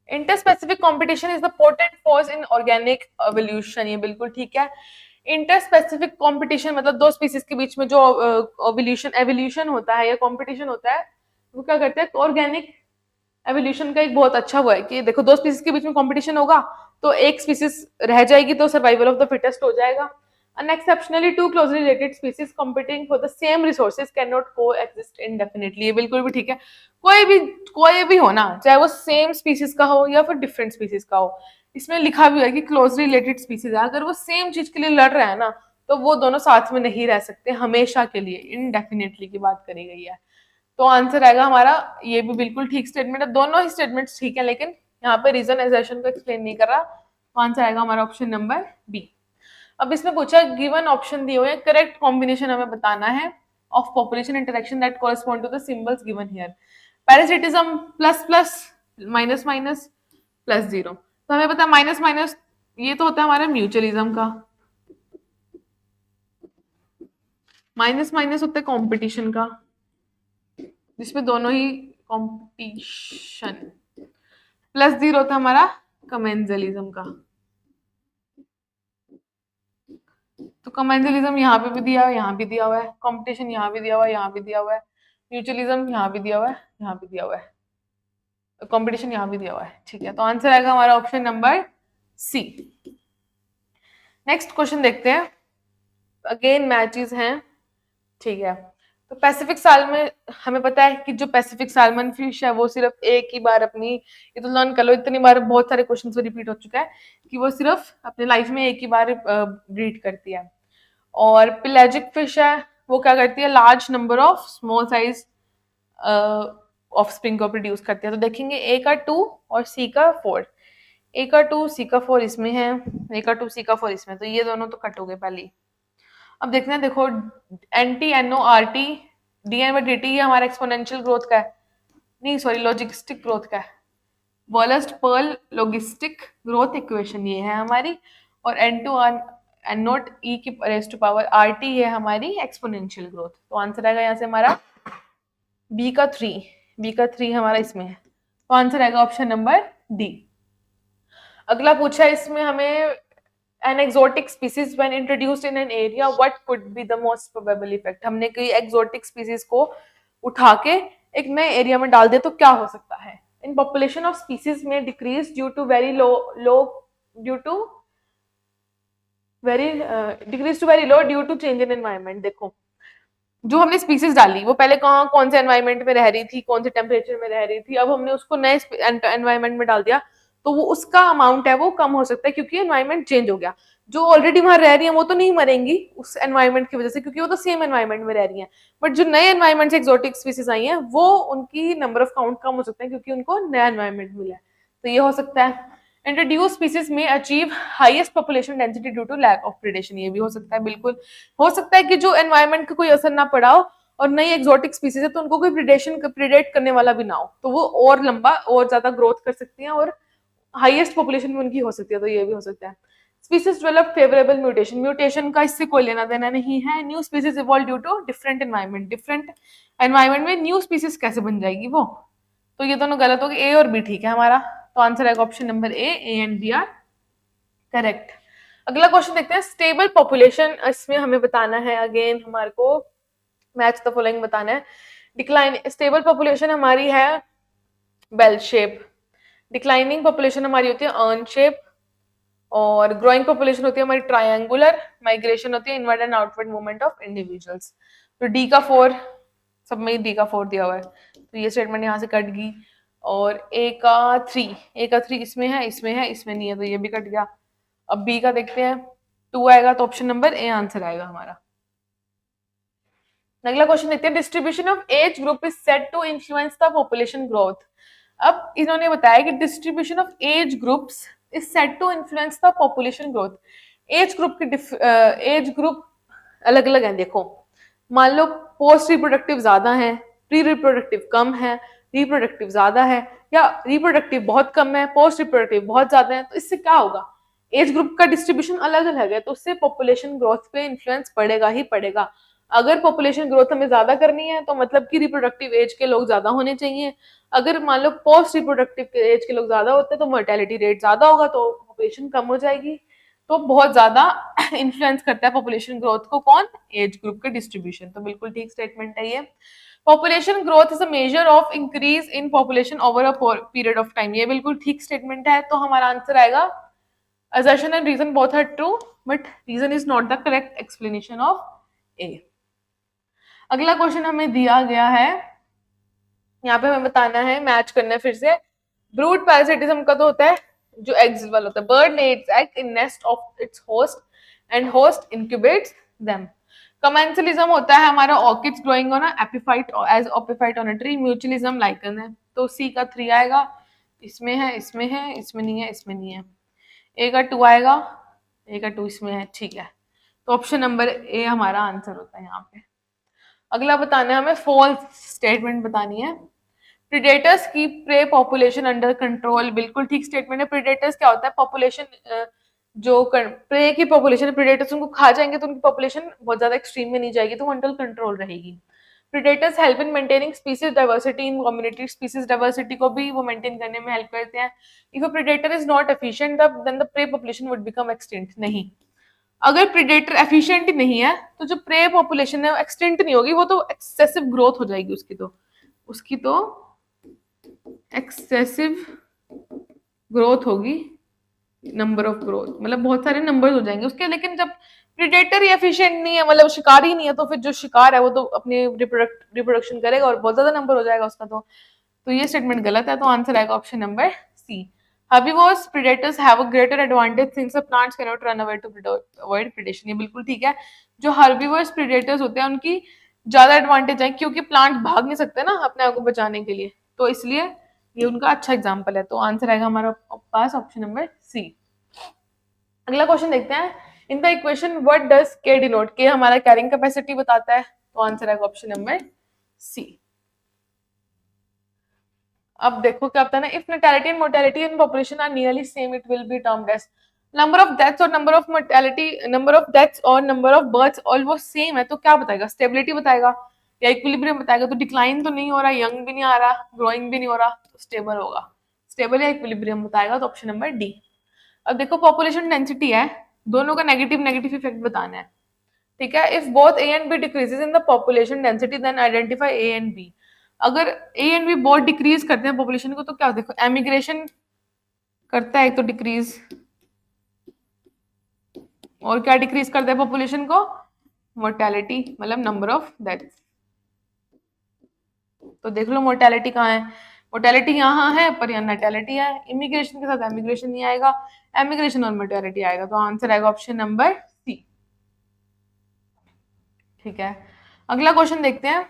Interspecific competition is the potent force in organic evolution, ये बिल्कुल ठीक है। इंटरस्पेसिफिक कंपटीशन मतलब दो स्पीसीज के बीच में जो एवोल्यूशन होता है या कंपटीशन होता है, वो क्या करते हैं, ऑर्गेनिक एवोल्यूशन का एक बहुत अच्छा वो है कि देखो दो स्पीसीज के बीच में कंपटीशन होगा तो एक स्पीसीज रह जाएगी तो सर्वाइवल ऑफ द फिटेस्ट हो जाएगा। Unexceptionally two closely related species competing for the same resources can not coexist indefinitely, ये बिल्कुल भी ठीक है। कोई भी हो ना, चाहे वो सेम स्पीसीज का हो या फिर डिफरेंट स्पीसीज का हो, इसमें लिखा भी है कि क्लोजली रिलेटेड स्पीसीज है, अगर वो सेम चीज के लिए लड़ रहा है ना तो वो दोनों साथ में नहीं रह सकते हमेशा के लिए, इनडेफिनेटली की बात करी गई है। तो आंसर आएगा हमारा, ये भी बिल्कुल ठीक स्टेटमेंट है, दोनों ही स्टेटमेंट्स ठीक है, लेकिन यहाँ पे रीजन एजर्शन को एक्सप्लेन नहीं कर रहा। तो आंसर आएगा हमारा ऑप्शन नंबर बी। अब इसमें पूछा गिवन ऑप्शन दिए हुए हैं, करेक्ट कॉम्बिनेशन हमें बताना है of population interaction that correspond to the symbols given here. Parasitism plus plus, minus minus, plus zero. तो हमें पता है माइनस माइनस ये तो होता है हमारा म्यूचुअलिज्म का, माइनस माइनस होता है कॉम्पिटिशन का जिसमें दोनों ही कॉम्पिटिशन, प्लस जीरो होता है हमारा कमेंजलिज्म का। तो कमेंजलिज्म यहाँ पे भी दिया हुआ है, यहाँ भी दिया हुआ है, कॉम्पिटिशन यहाँ भी दिया हुआ है, यहाँ भी दिया हुआ है, म्यूचुअलिज्म यहाँ भी दिया हुआ है, यहाँ भी दिया हुआ है, कंपटीशन यहाँ भी दिया हुआ है, ठीक है। तो आंसर आएगा हमारा option number C. Next question देखते हैं, अगेन मैचेस हैं, ठीक है। तो पैसिफिक सालमन, हमें पता है कि जो पैसिफिक सालमन फिश है वो सिर्फ एक ही बार अपनी, ये तो लर्न कर लो, इतनी बार बहुत सारे क्वेश्चन से रिपीट हो चुका है कि वो सिर्फ अपने लाइफ में एक ही बार ब्रीड करती है। और पेलाजिक फिश है वो क्या करती है, large number of small size offspring को प्रोड्यूस करती है। तो देखेंगे ए का 2 और सी का 4, ए का 2 सी का 4 इसमें है, ए का 2 सी का 4 इसमें, तो ये दोनों तो कट हो गए पहले ही। अब देखते हैं, देखो N T N O R T D N by D T ये हमारा एक्सपोनेंशियल ग्रोथ का है, नहीं सॉरी लॉजिस्टिक ग्रोथ का है, Verhulst Pearl logistic growth equation ये है हमारी, और N to N naught E की raise to power R T है हमारी एक्सपोनेंशियल ग्रोथ। तो आंसर आएगा यहाँ से हमारा बी का 3, बी का 3 हमारा इसमें है, तो आंसर आएगा ऑप्शन नंबर डी। अगला पूछा है इसमें हमें, an exotic species when introduced in an area what could be the most probable effect। हमने कोई exotic species को उठा के एक नए एरिया में डाल दिया तो क्या हो सकता है। in population of species may decrease due to very low due to change in environment। देखो जो हमने स्पीसीज डाली वो पहले कहाँ कौन से एनवायरमेंट में रह रही थी, कौन से टेम्परेचर में रह रही थी, अब हमने उसको नए एनवायरमेंट में डाल दिया तो वो उसका अमाउंट है वो कम हो सकता है क्योंकि एनवायरमेंट चेंज हो गया। जो ऑलरेडी वहां रह रही है वो तो नहीं मरेंगी उस एनवायरमेंट की वजह से क्योंकि वो तो सेम एनवायरमेंट में रह रही है, बट जो नए एनवायरमेंट से एक्सोटिक स्पीसीज आई हैं वो उनकी नंबर ऑफ काउंट कम हो सकते हैं क्योंकि उनको नया एनवायरमेंट मिला है। तो ये हो सकता है। Introduce species may achieve highest population density due to lack of predation, ये भी हो सकता है, बिल्कुल हो सकता है कि जो एनवायरमेंट का कोई असर ना पड़ा हो और नई एक्सोटिक स्पीसीज है तो उनको कोई प्रेडेट करने वाला भी ना हो तो वो और लंबा और ज्यादा ग्रोथ कर सकती हैं और हाईएस्ट पॉपुलेशन में उनकी हो सकती है, तो ये भी हो सकता है। Species develop favourable mutation, mutation का इससे कोई लेना देना नहीं है। New species evolve due to different environment में न्यू स्पीसीज कैसे बन जाएगी वो, तो ये दोनों गलत हो गए, ए और बी ठीक है हमारा, तो आंसर आएगा option number A and B are correct. अगला क्वेश्चन देखते हैं, स्टेबल पॉपुलेशन, इसमें हमें बताना है अगेन हमारे को मैच द फॉलोइंग बताना है। डिक्लाइन स्टेबल पॉपुलेशन हमारी है बेल शेप, डिक्लाइनिंग पॉपुलेशन हमारी होती है अर्न शेप, और ग्रोइंग पॉपुलेशन होती है हमारी ट्रायंगुलर, माइग्रेशन होती है inward and outward movement of individuals. तो डी का 4 सब में डी का 4 दिया हुआ है तो ये स्टेटमेंट यहाँ से कट गई, और ए का 3 इसमें है, इसमें है, इसमें नहीं है तो ये भी कट गया। अब बी का देखते हैं, 2 आएगा तो ऑप्शन नंबर ए आंसर आएगा हमारा। अगला क्वेश्चन देखते हैं, distribution of age group is said to influence the population growth. अब इन्होंने बताया कि distribution of age groups is said to influence the population growth. Age group अलग अलग हैं, देखो मान लो पोस्ट रिप्रोडक्टिव ज्यादा है, प्री रिप्रोडक्टिव कम है, रिप्रोडक्टिव ज्यादा है, या रिप्रोडक्टिव बहुत कम है, पोस्ट रिप्रोडक्टिव बहुत ज्यादा है, तो इससे क्या होगा, एज ग्रुप का डिस्ट्रीब्यूशन अलग अलग है, तो उससे पॉपुलेशन ग्रोथ पे इन्फ्लुएंस पड़ेगा ही पड़ेगा। अगर पॉपुलेशन ग्रोथ हमें ज्यादा करनी है तो मतलब कि रिप्रोडक्टिव एज के लोग ज्यादा होने चाहिए। अगर मान लो पोस्ट रिप्रोडक्टिव एज के लोग ज्यादा होते हैं तो मोर्टेलिटी रेट ज्यादा होगा, तो पॉपुलेशन कम हो जाएगी। तो बहुत ज्यादा इन्फ्लुएंस करता है पॉपुलेशन ग्रोथ को कौन, एज ग्रुप के डिस्ट्रीब्यूशन। तो बिल्कुल ठीक स्टेटमेंट है ये। Population growth is a measure of increase in population over a period of time, ये बिल्कुल ठीक स्टेटमेंट है। तो हमारा आंसर आएगा assertion and reason both are true, but reason is not the correct explanation of A. अगला question हमें दिया गया है, यहाँ पे हमें बताना है, मैच करना है फिर से। ब्रूड पैरासिटिज्म का तो होता है जो एग्स वाला होता है, bird lays egg in nest of its host and host incubates them. Commensalism होता है हमारा orchids growing on epiphyte as epiphyte on a tree. Mutualism lichen है, तो सी का 3 आएगा। इसमें है, इसमें है, इसमें नहीं है, इसमें नहीं है। ए का 2 आएगा, ए का 2 इसमें है, ठीक है। तो ऑप्शन नंबर ए हमारा आंसर होता है यहाँ पे। अगला बताना है हमें, फॉल्स स्टेटमेंट बतानी है। प्रीडेटर्स की प्रे पॉपुलेशन अंडर कंट्रोल, बिल्कुल ठीक स्टेटमेंट है। प्रीडेटर्स क्या होता है, पॉपुलेशन जो प्रे की पॉपुलेशन, प्रीडेटर्स उनको खा जाएंगे तो उनकी पॉपुलेशन बहुत ज्यादा एक्सट्रीम में नहीं जाएगी, तो अंडर कंट्रोल रहेगी। Predators help in maintaining species diversity in community, species diversity को भी वो मेंटेन करने में हेल्प करते हैं। If a predator is not efficient then the prey population would become extinct, नहीं, अगर प्रीडेटर एफिशिएंट ही नहीं है तो जो प्रे पॉपुलेशन है वो एक्सटिंक्ट नहीं होगी, वो तो एक्सेसिव ग्रोथ हो जाएगी उसकी तो एक्सेसिव ग्रोथ होगी, नंबर ऑफ ग्रोथ मतलब बहुत सारे नंबर हो जाएंगे उसके। लेकिन जब प्रीडेटर ही एफिशिएंट नहीं है, मतलब शिकार ही नहीं है, तो फिर जो शिकार है वो तो अपने रिप्रोडक्शन करेगा और बहुत ज्यादा नंबर हो जाएगा उसका। तो ये स्टेटमेंट गलत है, तो आंसर आएगा option number C. Herbivores predators have a greater advantage since the plants cannot run away to avoid predation, ये बिल्कुल ठीक है। जो herbivores predators होते हैं उनकी ज्यादा एडवांटेज है क्योंकि प्लांट भाग नहीं सकते ना अपने आप को बचाने के लिए, तो इसलिए ये उनका अच्छा एग्जाम्पल है। तो आंसर आएगा हमारा पास ऑप्शन नंबर सी। अगला क्वेश्चन देखते हैं। In the equation what does के डिनोट, के हमारा कैरिंग कैपेसिटी बताता है, तो आंसर आएगा ऑप्शन नंबर सी। अब देखो क्या होता है ना, if natality and mortality in population are nearly same it will be termed as, number of deaths और number of mortality, number of deaths और number of births almost same है, तो क्या बताएगा, स्टेबिलिटी बताएगा या इक्विलिब्रियम बताएगा। तो डिक्लाइन तो नहीं हो रहा, यंग भी नहीं आ रहा, ग्रोइंग भी नहीं हो रहा, तो स्टेबल होगा, स्टेबल या इक्विलिब्रियम बताएगा, तो ऑप्शन नंबर डी। अब देखो पॉपुलेशन डेंसिटी है, दोनों का नेगेटिव नेगेटिव इफेक्ट बताना है, ठीक है। If both A and B decreases in the population density then identify A and B. अगर ए एंड बी बहुत डिक्रीज करते हैं पॉपुलेशन को, तो क्या देखो एमिग्रेशन करता है तो डिक्रीज, और क्या डिक्रीज करता है पॉपुलेशन को, मोर्टेलिटी मतलब नंबर ऑफ डेथ्स। तो देख लो मोर्टेलिटी कहाँ है, मोर्टेलिटी यहाँ है पर यहाँ नार्टेलिटी है, इमिग्रेशन के साथ एमिग्रेशन नहीं आएगा, एमिग्रेशन और मोर्टेलिटी आएगा, तो आंसर आएगा ऑप्शन नंबर सी, ठीक है। अगला क्वेश्चन देखते हैं,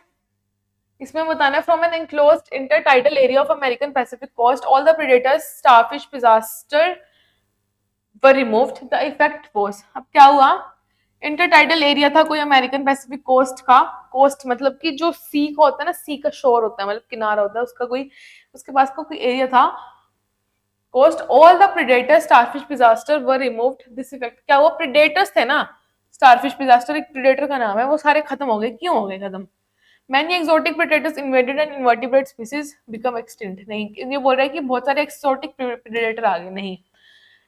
इसमें बताना है from an enclosed intertidal area of American Pacific coast all the predators starfish Pisaster were removed the effect was. अब क्या हुआ, इंटरटाइडल एरिया था कोई अमेरिकन पैसिफिक कोस्ट का, कोस्ट मतलब कि जो सी का होता है ना, सी का शोर होता है मतलब किनारा होता है उसका, कोई उसके पास का कोई एरिया था coast, all the predators starfish Pisaster were removed this effect. क्या वो प्रेडेटर्स थे ना, स्टारफिश पिजास्टर एक प्रेडेटर का नाम है, वो सारे खत्म हो गए, क्यों हो गए खत्म, Many exotic predators invaded and invertebrate species become extinct, नहीं ये बोल रहा है कि बहुत सारे exotic predator आ गए, नहीं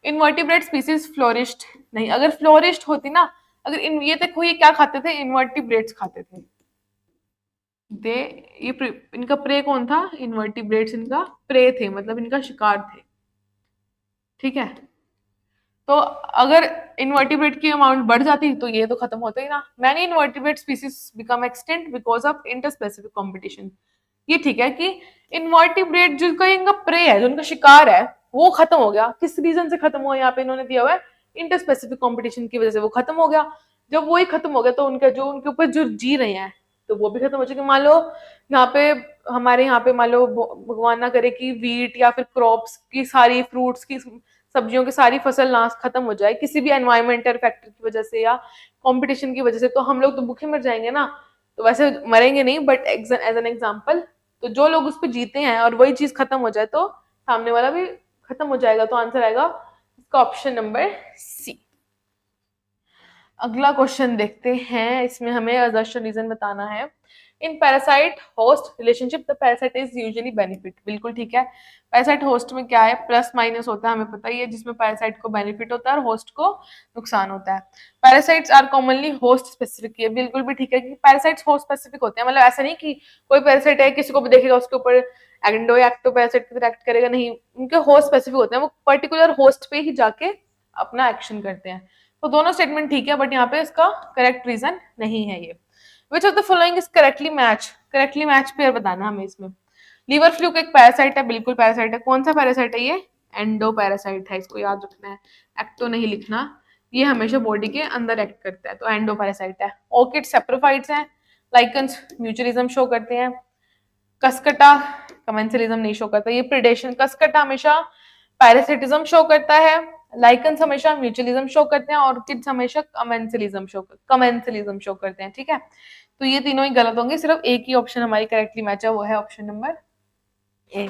invertebrate species flourished, नहीं अगर flourished होती ना, अगर इन ये देखो ये क्या खाते थे, invertebrates खाते थे, दे ये इनका प्रे कौन था, invertebrates इनका प्रे थे मतलब इनका शिकार थे, ठीक है। तो अगर इनवर्टिब्रेट की अमाउंट बढ़ जाती तो ये तो खत्म होता ही ना। Many invertebrate species become extinct because of interspecific competition, ये ठीक है कि इनवर्टिब्रेट जो इनका प्रे है, जो इनका शिकार है, वो खत्म हो गया, किस रीजन से खत्म हुआ, यहाँ पे इन्होंने दिया हुआ है इंटरस्पेसिफिक कंपटीशन की वजह से वो खत्म हो गया। जब वही खत्म हो गया तो उनका जो उनके ऊपर जो जी रहे हैं तो वो भी खत्म हो चुके। मान लो यहाँ पे हमारे यहाँ पे मान लो भगवान ना करे कि वीट या फिर क्रॉप्स की सारी, फ्रूट्स की, सब्जियों की सारी फसल नाश खत्म हो जाए किसी भी एनवायरमेंटल फैक्टर की वजह से या कंपटीशन की वजह से, तो हम लोग तो भूखे मर जाएंगे ना। तो वैसे मरेंगे नहीं बट एज एन एग्जाम्पल, तो जो लोग उस पर जीते हैं और वही चीज खत्म हो जाए तो सामने वाला भी खत्म हो जाएगा, तो आंसर आएगा इसका ऑप्शन नंबर सी। अगला क्वेश्चन देखते हैं, इसमें हमें असर्शन रीजन बताना है। In parasite host relationship the parasite is usually benefit, बिल्कुल ठीक है। पैरासाइट होस्ट में क्या है, प्लस माइनस होता है, हमें पता ही है, जिसमें पैरासाइट को बेनिफिट होता है और होस्ट को नुकसान होता है। Parasites are commonly host specific, ये बिल्कुल भी ठीक है कि पैरासाइट्स होस्ट स्पेसिफिक होते हैं, मतलब ऐसा नहीं कि कोई पैरासाइट है किसी को भी देखेगा उसके ऊपर एंडो या एक्टो पैरासाइट की तरह एक्ट करेगा, नहीं, उनके होस्ट स्पेसिफिक होते हैं, वो पर्टिकुलर होस्ट पे ही जाके अपना एक्शन करते हैं। तो दोनों स्टेटमेंट ठीक है, बट यहाँ पे इसका करेक्ट रीजन नहीं है ये। विच of the following is correctly match pair बताना हमें इसमें। लीवर फ्लूक एक पैरासाइट है, बिल्कुल पैरासाइट है। कौन सा पैरासाइट है ये, एंडो पैरासाइट है, इसको याद रखना है, एक्टो नहीं लिखना। ये हमेशा बॉडी के अंदर एक्ट करता है, तो एंडो पैरासाइट है। ऑर्किड सेप्रोफाइट्स हैं। लाइकन्स म्यूचुअलिज्म शो करते हैं। कसकटा कमेंसलिज्म नहीं शो करता, ये प्रिडेशन। कसकटा हमेशा पैरासिटिज्म शो करता है, लाइकन्स हमेशा म्यूचुअलिज्म शो करते हैं, ऑर्किड्स हमेशा कमेंसलिज्म शो करते हैं, ठीक है। तो ये तीनों ही गलत होंगे, सिर्फ एक ही ऑप्शन हमारी करेक्टली मैच है, वो है ऑप्शन नंबर ए।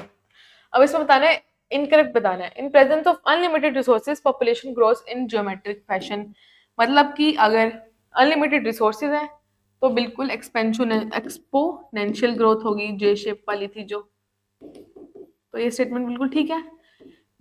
अब इसमें बताना है, इनकरेक्ट बताना है। In presence of unlimited resources population grows in geometric fashion, मतलब कि अगर अनलिमिटेड रिसोर्सेज है तो बिल्कुल एक्सपोनेंशियल ग्रोथ होगी, जे शेप वाली थी जो, तो ये स्टेटमेंट बिल्कुल ठीक है।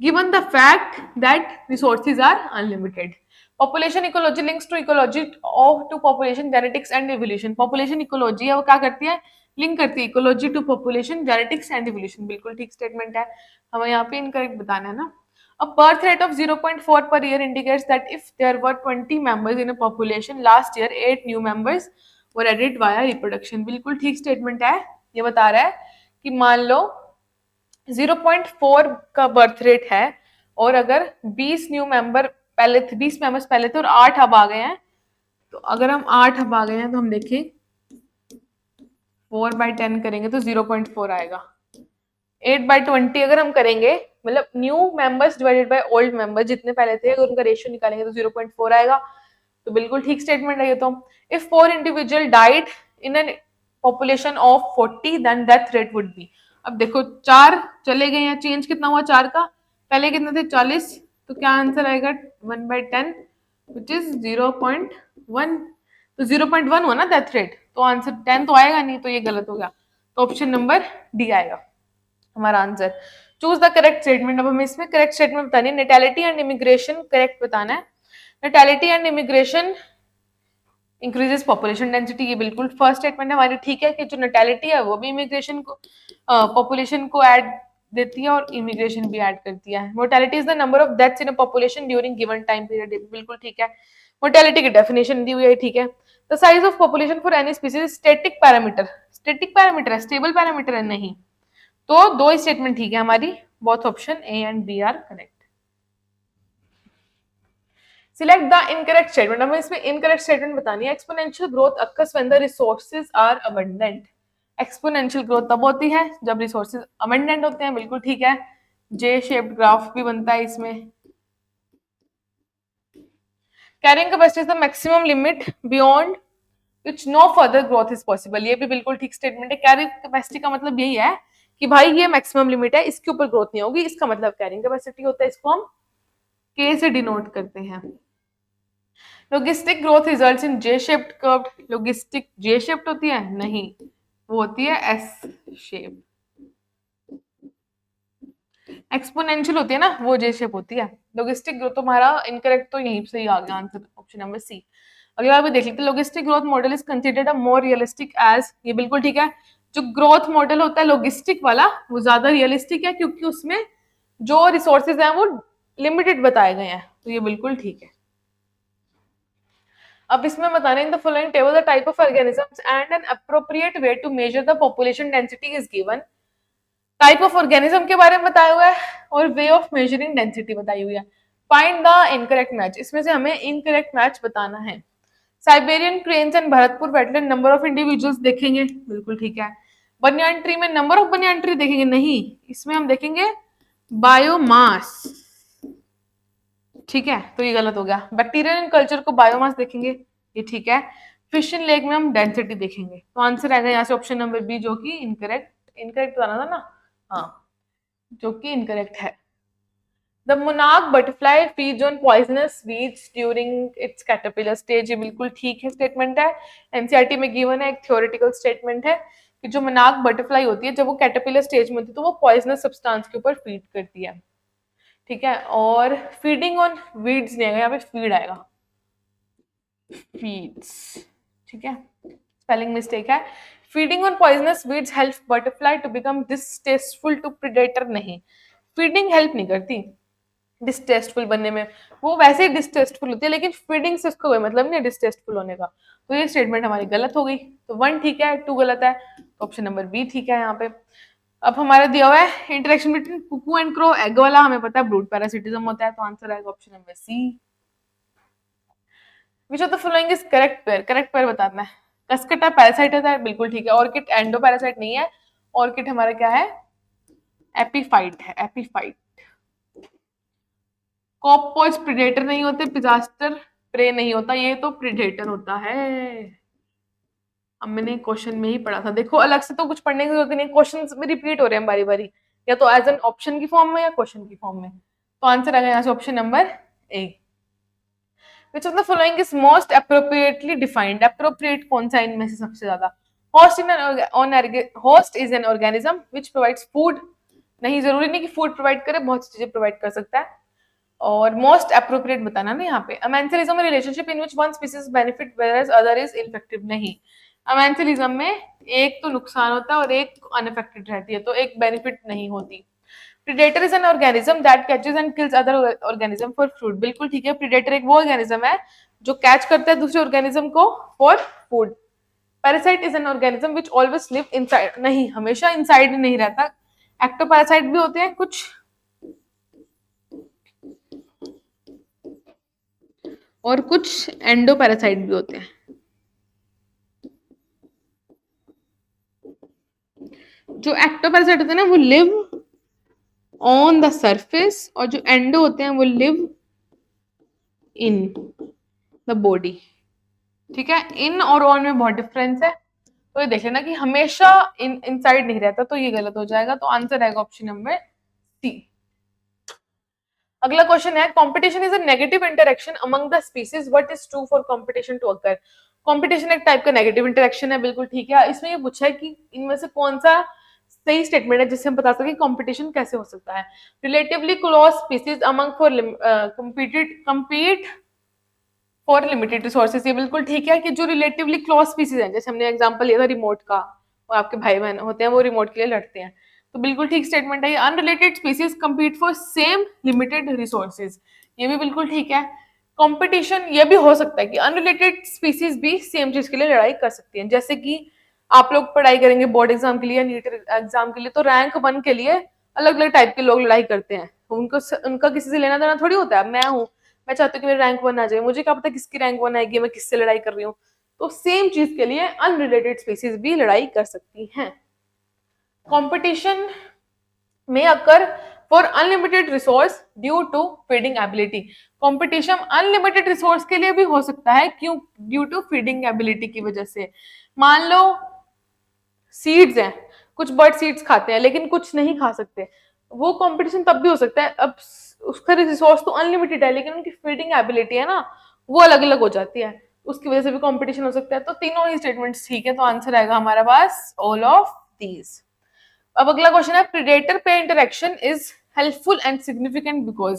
Given the fact that resources are unlimited, population ecology links to ecology of to population genetics and evolution. Population ecology है, वो क्या करती है, लिंक करती है ecology to population genetics and evolution, बिल्कुल ठीक स्टेटमेंट है। हमें यहाँ पे इनकरेक्ट बताना है ना। A birth rate of 0.4 per year indicates that if there were 20 members in a population last year, 8 new members were added via reproduction, बिल्कुल ठीक स्टेटमेंट है। ये बता रहा है कि मान लो 0.4 का बर्थ रेट है और अगर 20 न्यू मेंबर पहले थे, 20 मेंबर्स पहले थे और 8 अब आ गए हैं, तो अगर हम 8 अब आ गए हैं तो हम देखें 4/10 करेंगे तो 0.4 आएगा। 8/20 अगर हम करेंगे, मतलब new members divided by old members जितने पहले थे, अगर उनका रेशियो निकालेंगे तो 0.4 आएगा, तो बिल्कुल ठीक स्टेटमेंट है ये तो। If 4 individual died in an population of 40 then death rate would be. अब देखो 4 चले गए हैं, चेंज कितना हुआ 4 का, पहले कितने थे 40, तो क्या आंसर आएगा 1/10 विच इज 0.1, तो 0.1 हुआ ना डेथ रेट, तो आंसर 10 तो आएगा नहीं, तो ये गलत हो गया, तो ऑप्शन नंबर डी आएगा हमारा answer. Choose the correct statement. अब हमें इसमें करेक्ट स्टेटमेंट बतानी है। नेटैलिटी एंड इमिग्रेशन करेक्ट बताना है। Natality and immigration increases population density, ये बिल्कुल फर्स्ट स्टेटमेंट है हमारी ठीक है कि जो नेटैलिटी है वो भी इमिग्रेशन को पॉपुलेशन को ऐड देती है और इमिग्रेशन भी ऐड करती है। Mortality is the number of deaths in a population during given time period, बिल्कुल ठीक है। मोर्टेलिटी की डेफिनेशन दी हुई है, ठीक है। The size of population for any species static parameter, static parameter है, स्टेबल पैरामीटर है नहीं, तो दो ही स्टेटमेंट ठीक है हमारी, both option A and B are correct. Select the incorrect statement. हमें इसमें इनकरेक्ट स्टेटमेंट बतानी है। Exponential growth occurs when the resources are abundant, exponential growth तब होती है जब रिसोर्सेज अबंडेंट होते हैं, बिल्कुल ठीक है। जे शेप्ड ग्राफ भी बनता है इसमें। Carrying capacity is the maximum limit beyond which no further growth is possible, ये भी बिल्कुल ठीक स्टेटमेंट है। कैरिंग कैपेसिटी का मतलब यही है कि भाई ये मैक्सिमम लिमिट है, इसके ऊपर ग्रोथ नहीं होगी, इसका मतलब कैरिंग कैपेसिटी होता है, इसको हम के से डिनोट करते हैं। Logistic growth results in J shaped curve, logistic J shaped होती है नहीं, वो होती है एस शेप। एक्सपोनेंशियल होती है ना, वो जे शेप होती है। लॉजिस्टिक ग्रोथ हमारा इनकरेक्ट तो यहीं से ही आ गया आंसर, ऑप्शन नंबर सी। अगला भी देख लेते हैं। Logistic growth model is considered a more realistic as, ये बिल्कुल ठीक है। जो ग्रोथ मॉडल होता है लॉजिस्टिक वाला वो ज्यादा रियलिस्टिक है क्योंकि उसमें जो रिसोर्सेज हैं वो लिमिटेड बताए गए हैं, तो ये बिल्कुल ठीक है। अब इसमें बताने in the following table the type of organisms and an appropriate way to measure the population density is given. Type of organism के बारे में बताया हुआ है और वे ऑफ मेजरिंग डेंसिटी बताई हुई है। फाइंड द इनकरेक्ट मैच, इसमें से हमें इनकरेक्ट मैच बताना है। Siberian cranes and Bharatpur wetland number of individuals देखेंगे, बिल्कुल ठीक है। बनियान ट्री में नंबर ऑफ बनियान ट्री देखेंगे नहीं, इसमें हम देखेंगे बायोमास, ठीक है, तो ये गलत हो गया। बैक्टीरियल कल्चर को बायोमास देखेंगे, ये ठीक है। फिश इन लेक में हम डेंसिटी देखेंगे, तो आंसर आएगा यहाँ से ऑप्शन नंबर बी जो कि इनकरेक्ट बताना था ना, हाँ, जो कि इनकरेक्ट है। The monarch butterfly feeds on poisonous weeds during its caterpillar stage. ये बिल्कुल ठीक है स्टेटमेंट है, एनसीईआरटी में गिवन है, एक थ्योरेटिकल स्टेटमेंट है कि जो मोनार्क बटरफ्लाई होती है जब वो कैटरपिलर स्टेज में होती है तो वो पॉइजनस सब्सटेंस के ऊपर फीड करती है, ठीक है। और फीडिंग ऑन वीड्स नहीं आएगा, यहाँ पे फीड आएगा, फीड्स, ठीक है, स्पेलिंग मिस्टेक है। Feeding on poisonous weeds help butterfly to become distasteful to predator, नहीं, फीडिंग हेल्प नहीं करती डिस्टेस्टफुल बनने में, वो वैसे ही डिस्टेस्टफुल होती है लेकिन फीडिंग से उसको कोई मतलब नहीं है डिस्टेस्टफुल होने का। तो ये स्टेटमेंट हमारी गलत हो गई, तो 1 ठीक है 2 गलत है, तो ऑप्शन नंबर बी ठीक है यहाँ पे। अब हमारा दिया हुआ है interaction between cuckoo and crow, egg वाला हमें पता है ब्रूड पैरासिटिज्म होता है, तो आंसर आएगा option number C. Which of the following is correct pair, correct pair बताना है। कसकटा पैरासाइट है, बिल्कुल ठीक है। ऑर्किड एंडो पैरासाइट नहीं है, ऑर्किड हमारा क्या है, एपीफाइट है, एपीफाइट। कॉपपोज प्रेडेटर नहीं होते, पिजास्टर प्रे नहीं होता, ये तो प्रेडेटर होता है। अब मैंने क्वेश्चन में ही पढ़ा था, देखो अलग से तो कुछ पढ़ने की जरूरत नहीं, क्वेश्चन में रिपीट हो रहे हैं बारी बारी, या तो एज एन ऑप्शन की फॉर्म में या क्वेश्चन की फॉर्म में। तो आंसर आ गया यहाँ से option number A. Which of the following is most appropriately defined, appropriate कौन सा इनमें से सबसे ज्यादा। Host is an organism which provides food, नहीं जरूरी नहीं कि फूड प्रोवाइड करे, बहुत सी चीजें प्रोवाइड कर सकता है। और मोस्ट अप्रोप्रिएट बताना ना यहाँ पे। Amensalism relationship in which one species benefit whereas other is infective, नहीं, अमेंथलिज्म में एक तो नुकसान होता है और एक अनअफेक्टेड रहती है, तो एक बेनिफिट नहीं होती। Predator is an organism that catches and kills other organism for food, बिल्कुल ठीक है, प्रीडेटर एक वो ऑर्गेनिज्म है जो कैच करता है दूसरे ऑर्गेनिज्म को for food. Parasite is an organism which always live inside, नहीं, हमेशा इनसाइड नहीं रहता, एक्टोपैरासाइट भी होते हैं कुछ और कुछ एंडोपैरासाइट भी होते हैं। जो एक्टोपैरासाइट होते हैं ना वो लिव ऑन द सरफेस, और जो एंडो होते हैं वो लिव इन द बॉडी, ठीक है। इन और ऑन में बहुत डिफरेंस है, तो ये देख लेना कि हमेशा इनसाइड नहीं रहता, तो ये गलत हो जाएगा, तो आंसर आएगा ऑप्शन नंबर सी। अगला क्वेश्चन है competition is a negative interaction among the species, what is true for competition to occur. Competition एक टाइप का नेगेटिव इंटरेक्शन है, बिल्कुल ठीक है। इसमें ये पूछा है कि इनमें से कौन सा सही स्टेटमेंट है जिससे हम बता सकें कंपटीशन कैसे हो सकता है। Relatively close species among for compete for limited resources, ये बिल्कुल ठीक है कि जो रिलेटिवली क्लोज स्पीसीज है, जैसे हमने एग्जांपल लिया था रिमोट का, और आपके भाई बहन होते हैं वो रिमोट के लिए लड़ते हैं, तो बिल्कुल ठीक स्टेटमेंट है ये। Unrelated species compete for same limited resources, ये भी बिल्कुल ठीक है। कंपटीशन ये भी हो सकता है कि अनरिलेटेड स्पीसीज भी सेम चीज के लिए लड़ाई कर सकती हैं, जैसे कि आप लोग पढ़ाई करेंगे बोर्ड एग्जाम के लिए या नीट एग्जाम के लिए, तो रैंक 1 के लिए अलग अलग टाइप के लोग लड़ाई करते हैं, उनका किसी से लेना देना थोड़ी होता है। मैं हूँ, मैं चाहती हूँ कि मेरी रैंक 1 आ जाए, मुझे क्या पता किसकी रैंक 1 आएगी, मैं किससे लड़ाई कर रही हूँ। तो सेम चीज के लिए अनरिलेटेड स्पीसीज भी लड़ाई कर सकती हैं। Competition may occur for unlimited resource due to feeding ability, competition unlimited resource के लिए भी हो सकता है, क्यों, ड्यू टू फीडिंग एबिलिटी की वजह से। मान लो सीड्स हैं, कुछ बर्ड सीड्स खाते हैं लेकिन कुछ नहीं खा सकते, वो कंपटीशन तब भी हो सकता है। अब उसका रिसोर्स तो अनलिमिटेड है लेकिन उनकी फीडिंग एबिलिटी है ना वो अलग अलग हो जाती है, उसकी वजह से भी कंपटीशन हो सकता है। तो तीनों ही स्टेटमेंट्स ठीक है, तो आंसर आएगा हमारे पास ऑल ऑफ दीज। अब अगला क्वेश्चन है प्रीडेटर पे interaction is helpful and significant because,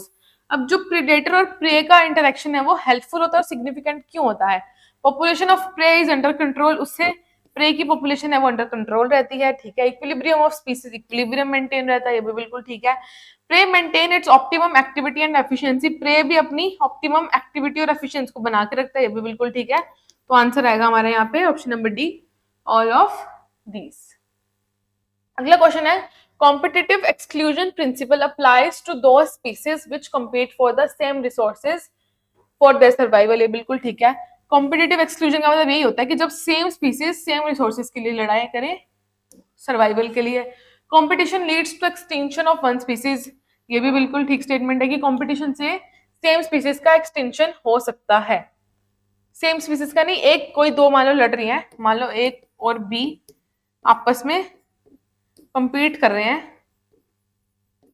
अब जो प्रीडेटर और प्रे का इंटरेक्शन है वो हेल्पफुल होता है और सिग्निफिकेंट क्यों होता है। Population of prey is under control, उससे प्रे की पॉपुलेशन है वो अंडर कंट्रोल रहती है, ठीक है। Equilibrium of species, equilibrium maintain रहता है, ये भी बिल्कुल ठीक है। Prey maintain its optimum activity and efficiency, prey भी अपनी ऑप्टिमम एक्टिविटी और एफिशिएंसी को बना के रखता है, ये भी बिल्कुल ठीक है। तो आंसर आएगा हमारे यहाँ पे option number D, all of these. अगला क्वेश्चन है competitive exclusion principle applies to those species which compete for the same resources for their survival, ये बिल्कुल ठीक है। कॉम्पिटिटिव एक्सक्लूजन का मतलब यही होता है कि जब सेम स्पीसीज सेम रिसोर्सेज के लिए लड़ाई करें सर्वाइवल के लिए। Competition leads to extinction of one species, ये भी बिल्कुल ठीक स्टेटमेंट है कि कंपटीशन से सेम स्पीसीज का एक्सटिंक्शन हो सकता है। सेम स्पीसीज का नहीं, एक कोई दो मान लो लड़ रही हैं, मान लो एक और बी आपस में कंपीट कर रहे हैं,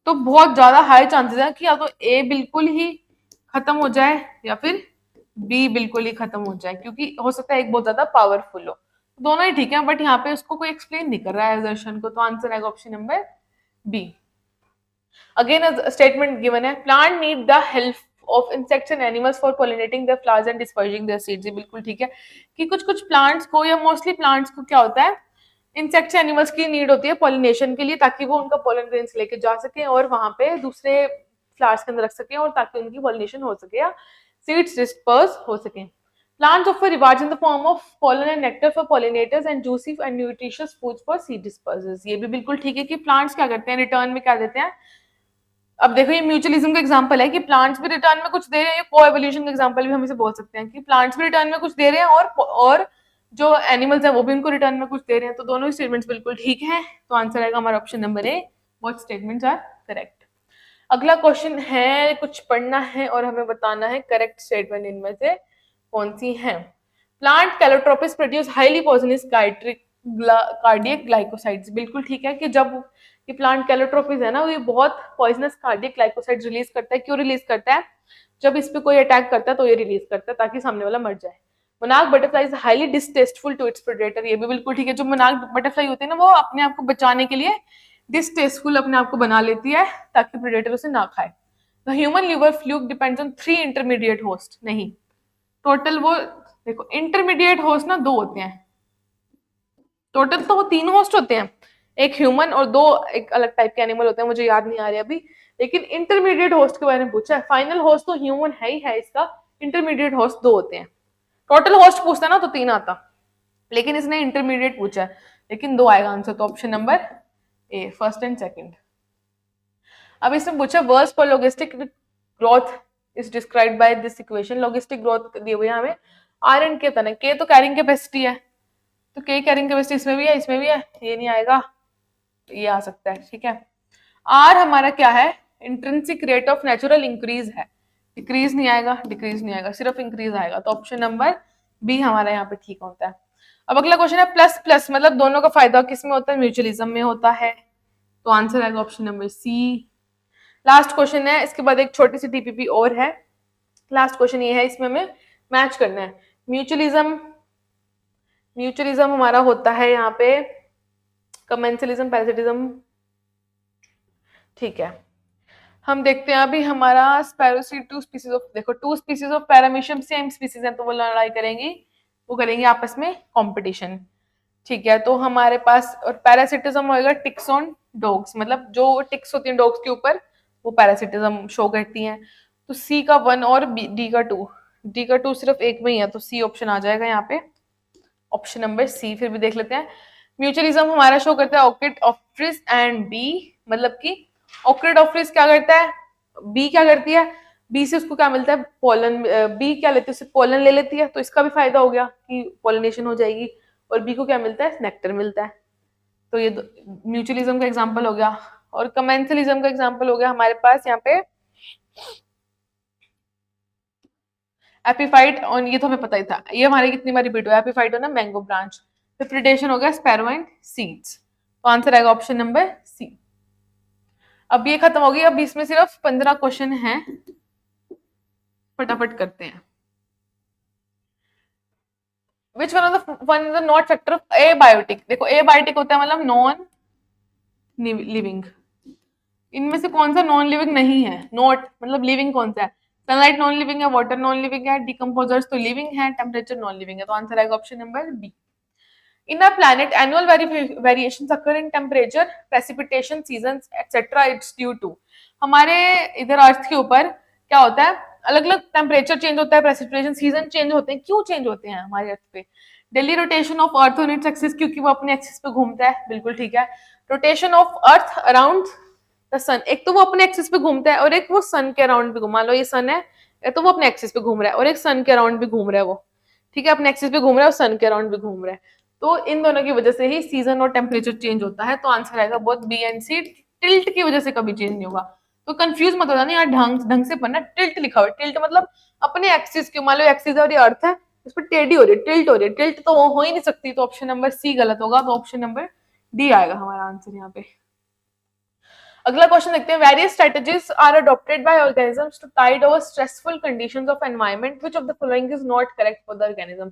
तो बहुत ज्यादा हाई चांसेस है कि या तो ए बिल्कुल ही खत्म हो जाए या फिर बी बिल्कुल ही खत्म हो जाए, क्योंकि हो सकता है एक बहुत ज्यादा पावरफुल हो। दोनों ही ठीक है, बट यहाँ पे उसको कोई एक्सप्लेन नहीं कर रहा है एजर्शन को, तो आंसर आएगा option number B. Again a statement given है, plant need the help of insects and animals for pollinating their flowers and dispersing their seeds। ये बिल्कुल ठीक है कि कुछ कुछ प्लांट्स को या मोस्टली प्लांट्स को क्या होता है, इंसेक्ट्स एनिमल्स की नीड होती है पॉलिनेशन के लिए, ताकि वो उनका पोलन ग्रेन्स लेके जा सके और वहां पे दूसरे फ्लावर्स के अंदर रख सके और ताकि उनकी पॉलिनेशन हो सके या सीड्स डिस्पर्स हो सके। Plants offer rewards in the form of pollen and nectar for pollinators and juicy and nutritious foods for seed dispersers। ये भी बिल्कुल ठीक है कि प्लांट्स क्या करते हैं, रिटर्न में क्या देते हैं। अब देखो ये म्यूचुअलिज्म का एग्जांपल है कि प्लांट्स भी रिटर्न में कुछ दे रहे हैं, को एवोल्यूशन का एग्जांपल भी हम इसे बोल सकते हैं कि प्लांट्स भी रिटर्न में कुछ दे रहे हैं और जो एनिमल्स हैं वो भी उनको रिटर्न में कुछ दे रहे हैं। तो दोनों ही स्टेटमेंट्स बिल्कुल ठीक हैं, तो आंसर आएगा हमारा option number A, both statements are correct. अगला क्वेश्चन है, कुछ पढ़ना है और हमें बताना है करेक्ट स्टेटमेंट इनमें से कौन सी है। Plant Calotropis produce highly poisonous cardiac glycosides. बिल्कुल ठीक है कि जब ये प्लांट कैलोट्रोपिस है ना, ये बहुत पॉइजनस कार्डियक ग्लाइकोसाइड्स रिलीज करता है। क्यों रिलीज करता है? जब इस पे कोई अटैक करता है तो ये रिलीज करता है ताकि सामने वाला मर जाए। Monarch butterfly is highly distasteful to its predator. ये भी बिल्कुल ठीक है, जो मोनार्क बटरफ्लाई होते हैं ना, वो अपने आप को बचाने के लिए डिस्टेस्टफुल अपने आप को बना लेती है ताकि प्रेडेटर उसे ना खाए। The human liver fluke depends on 3 intermediate host. नहीं, टोटल वो देखो इंटरमीडिएट होस्ट ना 2 होते हैं, टोटल तो वो 3 होस्ट होते हैं, एक ह्यूमन और 2 एक अलग टाइप के एनिमल होते हैं, मुझे याद नहीं आ रहे अभी, लेकिन इंटरमीडिएट होस्ट के बारे में पूछा है। फाइनल होस्ट तो ह्यूमन है ही है इसका, इंटरमीडिएट होस्ट 2 होते हैं। टोटल होस्ट पूछता ना तो 3 आता, लेकिन इसने इंटरमीडिएट पूछा है, लेकिन 2 आएगा आंसर, तो option number A, first and second. अब इसने पूछा words for logistic growth is described by this equation. Logistic growth दी हुई है हमें, आर एंड के तना, के तो कैरिंग कैपेसिटी है, तो के कैरिंग कैपेसिटी इसमें भी है, इसमें भी है, ये नहीं आएगा, ये आ सकता है, ठीक है। आर हमारा क्या है, intrinsic rate of natural increase है, डिक्रीज नहीं आएगा, डिक्रीज नहीं आएगा, सिर्फ इंक्रीज आएगा, तो ऑप्शन नंबर बी हमारा यहाँ पे ठीक होता है। अब अगला क्वेश्चन है प्लस प्लस मतलब दोनों का फायदा किस में होता है, म्यूचुअलिज्म में होता है, तो आंसर आएगा option number C. Last question है, इसके बाद एक छोटी सी टीपीपी और है। लास्ट क्वेश्चन ये है, इसमें हमें मैच करना है म्यूचुअलिज्म। म्यूचुअलिज्म हमारा होता है यहाँ पे कमेंसलिज्म, पैरासिटिज्म, ठीक है। हम देखते हैं अभी हमारा स्पैरोसीड 2 स्पीसीज ऑफ, देखो 2 species of paramecium same species हैं, तो वो लड़ाई करेंगी, वो करेंगे आपस में कंपटीशन, ठीक है। तो हमारे पास और पैरासिटिज्म होएगा टिक्स ऑन डॉग्स, मतलब जो टिक्स होती हैं डॉग्स के ऊपर वो पैरासिटिज्म शो करती हैं। तो सी का 1 और डी का 2, डी का 2 सिर्फ एक में ही है, तो सी ऑप्शन आ जाएगा यहाँ पे, ऑप्शन नंबर सी। फिर भी देख लेते हैं, म्यूचुअलिज्म हमारा शो करता है ऑर्किड ऑफ्ट्रिस एंड बी, मतलब कि ऑर्किड ऑफ्ट्रिस क्या करता है, बी क्या करती है, बी से उसको क्या मिलता है, पोलन, बी क्या लेती है, उससे पोलन ले लेती है, तो इसका भी फायदा हो गया कि पोलिनेशन हो जाएगी, और बी को क्या मिलता है, नेक्टर मिलता है। तो ये म्यूचुअलिज्म का एग्जांपल हो गया, और कमेंसलिज्म का एग्जांपल हो गया हमारे पास यहाँ पे एपिफाइट, और ये तो हमें पता ही था, ये हमारे कितनी बार रिपीट हुआ, एपिफाइट हो ना मैंगो ब्रांच। फिर प्रिडेशन हो गया स्पैरो एंड सीड्स, तो आंसर आएगा ऑप्शन नंबर सी। अब ये खत्म हो गई, अब इसमें सिर्फ 15 क्वेश्चन हैं, फटाफट करते हैं। Which one is the not factor of abiotic? देखो abiotic होता है मतलब नॉन लिविंग, इनमें से कौन सा नॉन लिविंग नहीं है, नॉट मतलब लिविंग कौन सा है, सनलाइट नॉन लिविंग है, वाटर नॉन लिविंग है, डिकम्पोजर्स तो लिविंग है, टेम्परेचर नॉन लिविंग है, तो आंसर आएगा option number B. In our planet, annual variations occur in temperature, precipitation, seasons, etc. It's due to, हमारे इधर अर्थ के ऊपर क्या होता है, अलग अलग टेम्परेचर चेंज होता है, प्रेसिपिटेशन, सीजन चेंज होते हैं। क्यों चेंज होते हैं हमारे अर्थ पे? Daily rotation of earth on its axis, क्योंकि वो अपने एक्सिस पे घूमता है, बिल्कुल ठीक है। Rotation of earth around the sun, एक तो वो अपने एक्सिस पे घूमता है और एक वो सन के अराउंड भी घूमा, लो ये सन है तो वो अपने एक्सिस पे घूम रहा है, और एक सन के अराउंड भी घूम रहा है वो, ठीक है, अपने एक्सिस पे घूम रहा है और सन के अराउंड भी घूम रहा है। तो इन दोनों की वजह से ही सीजन और टेम्परेचर चेंज होता है, तो आंसर आएगा both B and C. Tilt की वजह से कभी चेंज नहीं होगा, तो कंफ्यूज मत हो जाना यार, ढंग से पढ़ना। टिल्ट लिखा हुआ है, टिल्ट मतलब अपने एक्सिस के, मान लो एक्सिस है और ये अर्थ है, इस पर टेढ़ी हो रही है, टिल्ट हो रही है, टिल्ट तो हो ही नहीं सकती, तो ऑप्शन नंबर सी गलत होगा, तो ऑप्शन नंबर डी आएगा हमारा आंसर यहाँ पे। अगला क्वेश्चन देखते हैं, various strategies are adopted by organisms to tide over stressful conditions of environment, which of the following is not correct for the organism.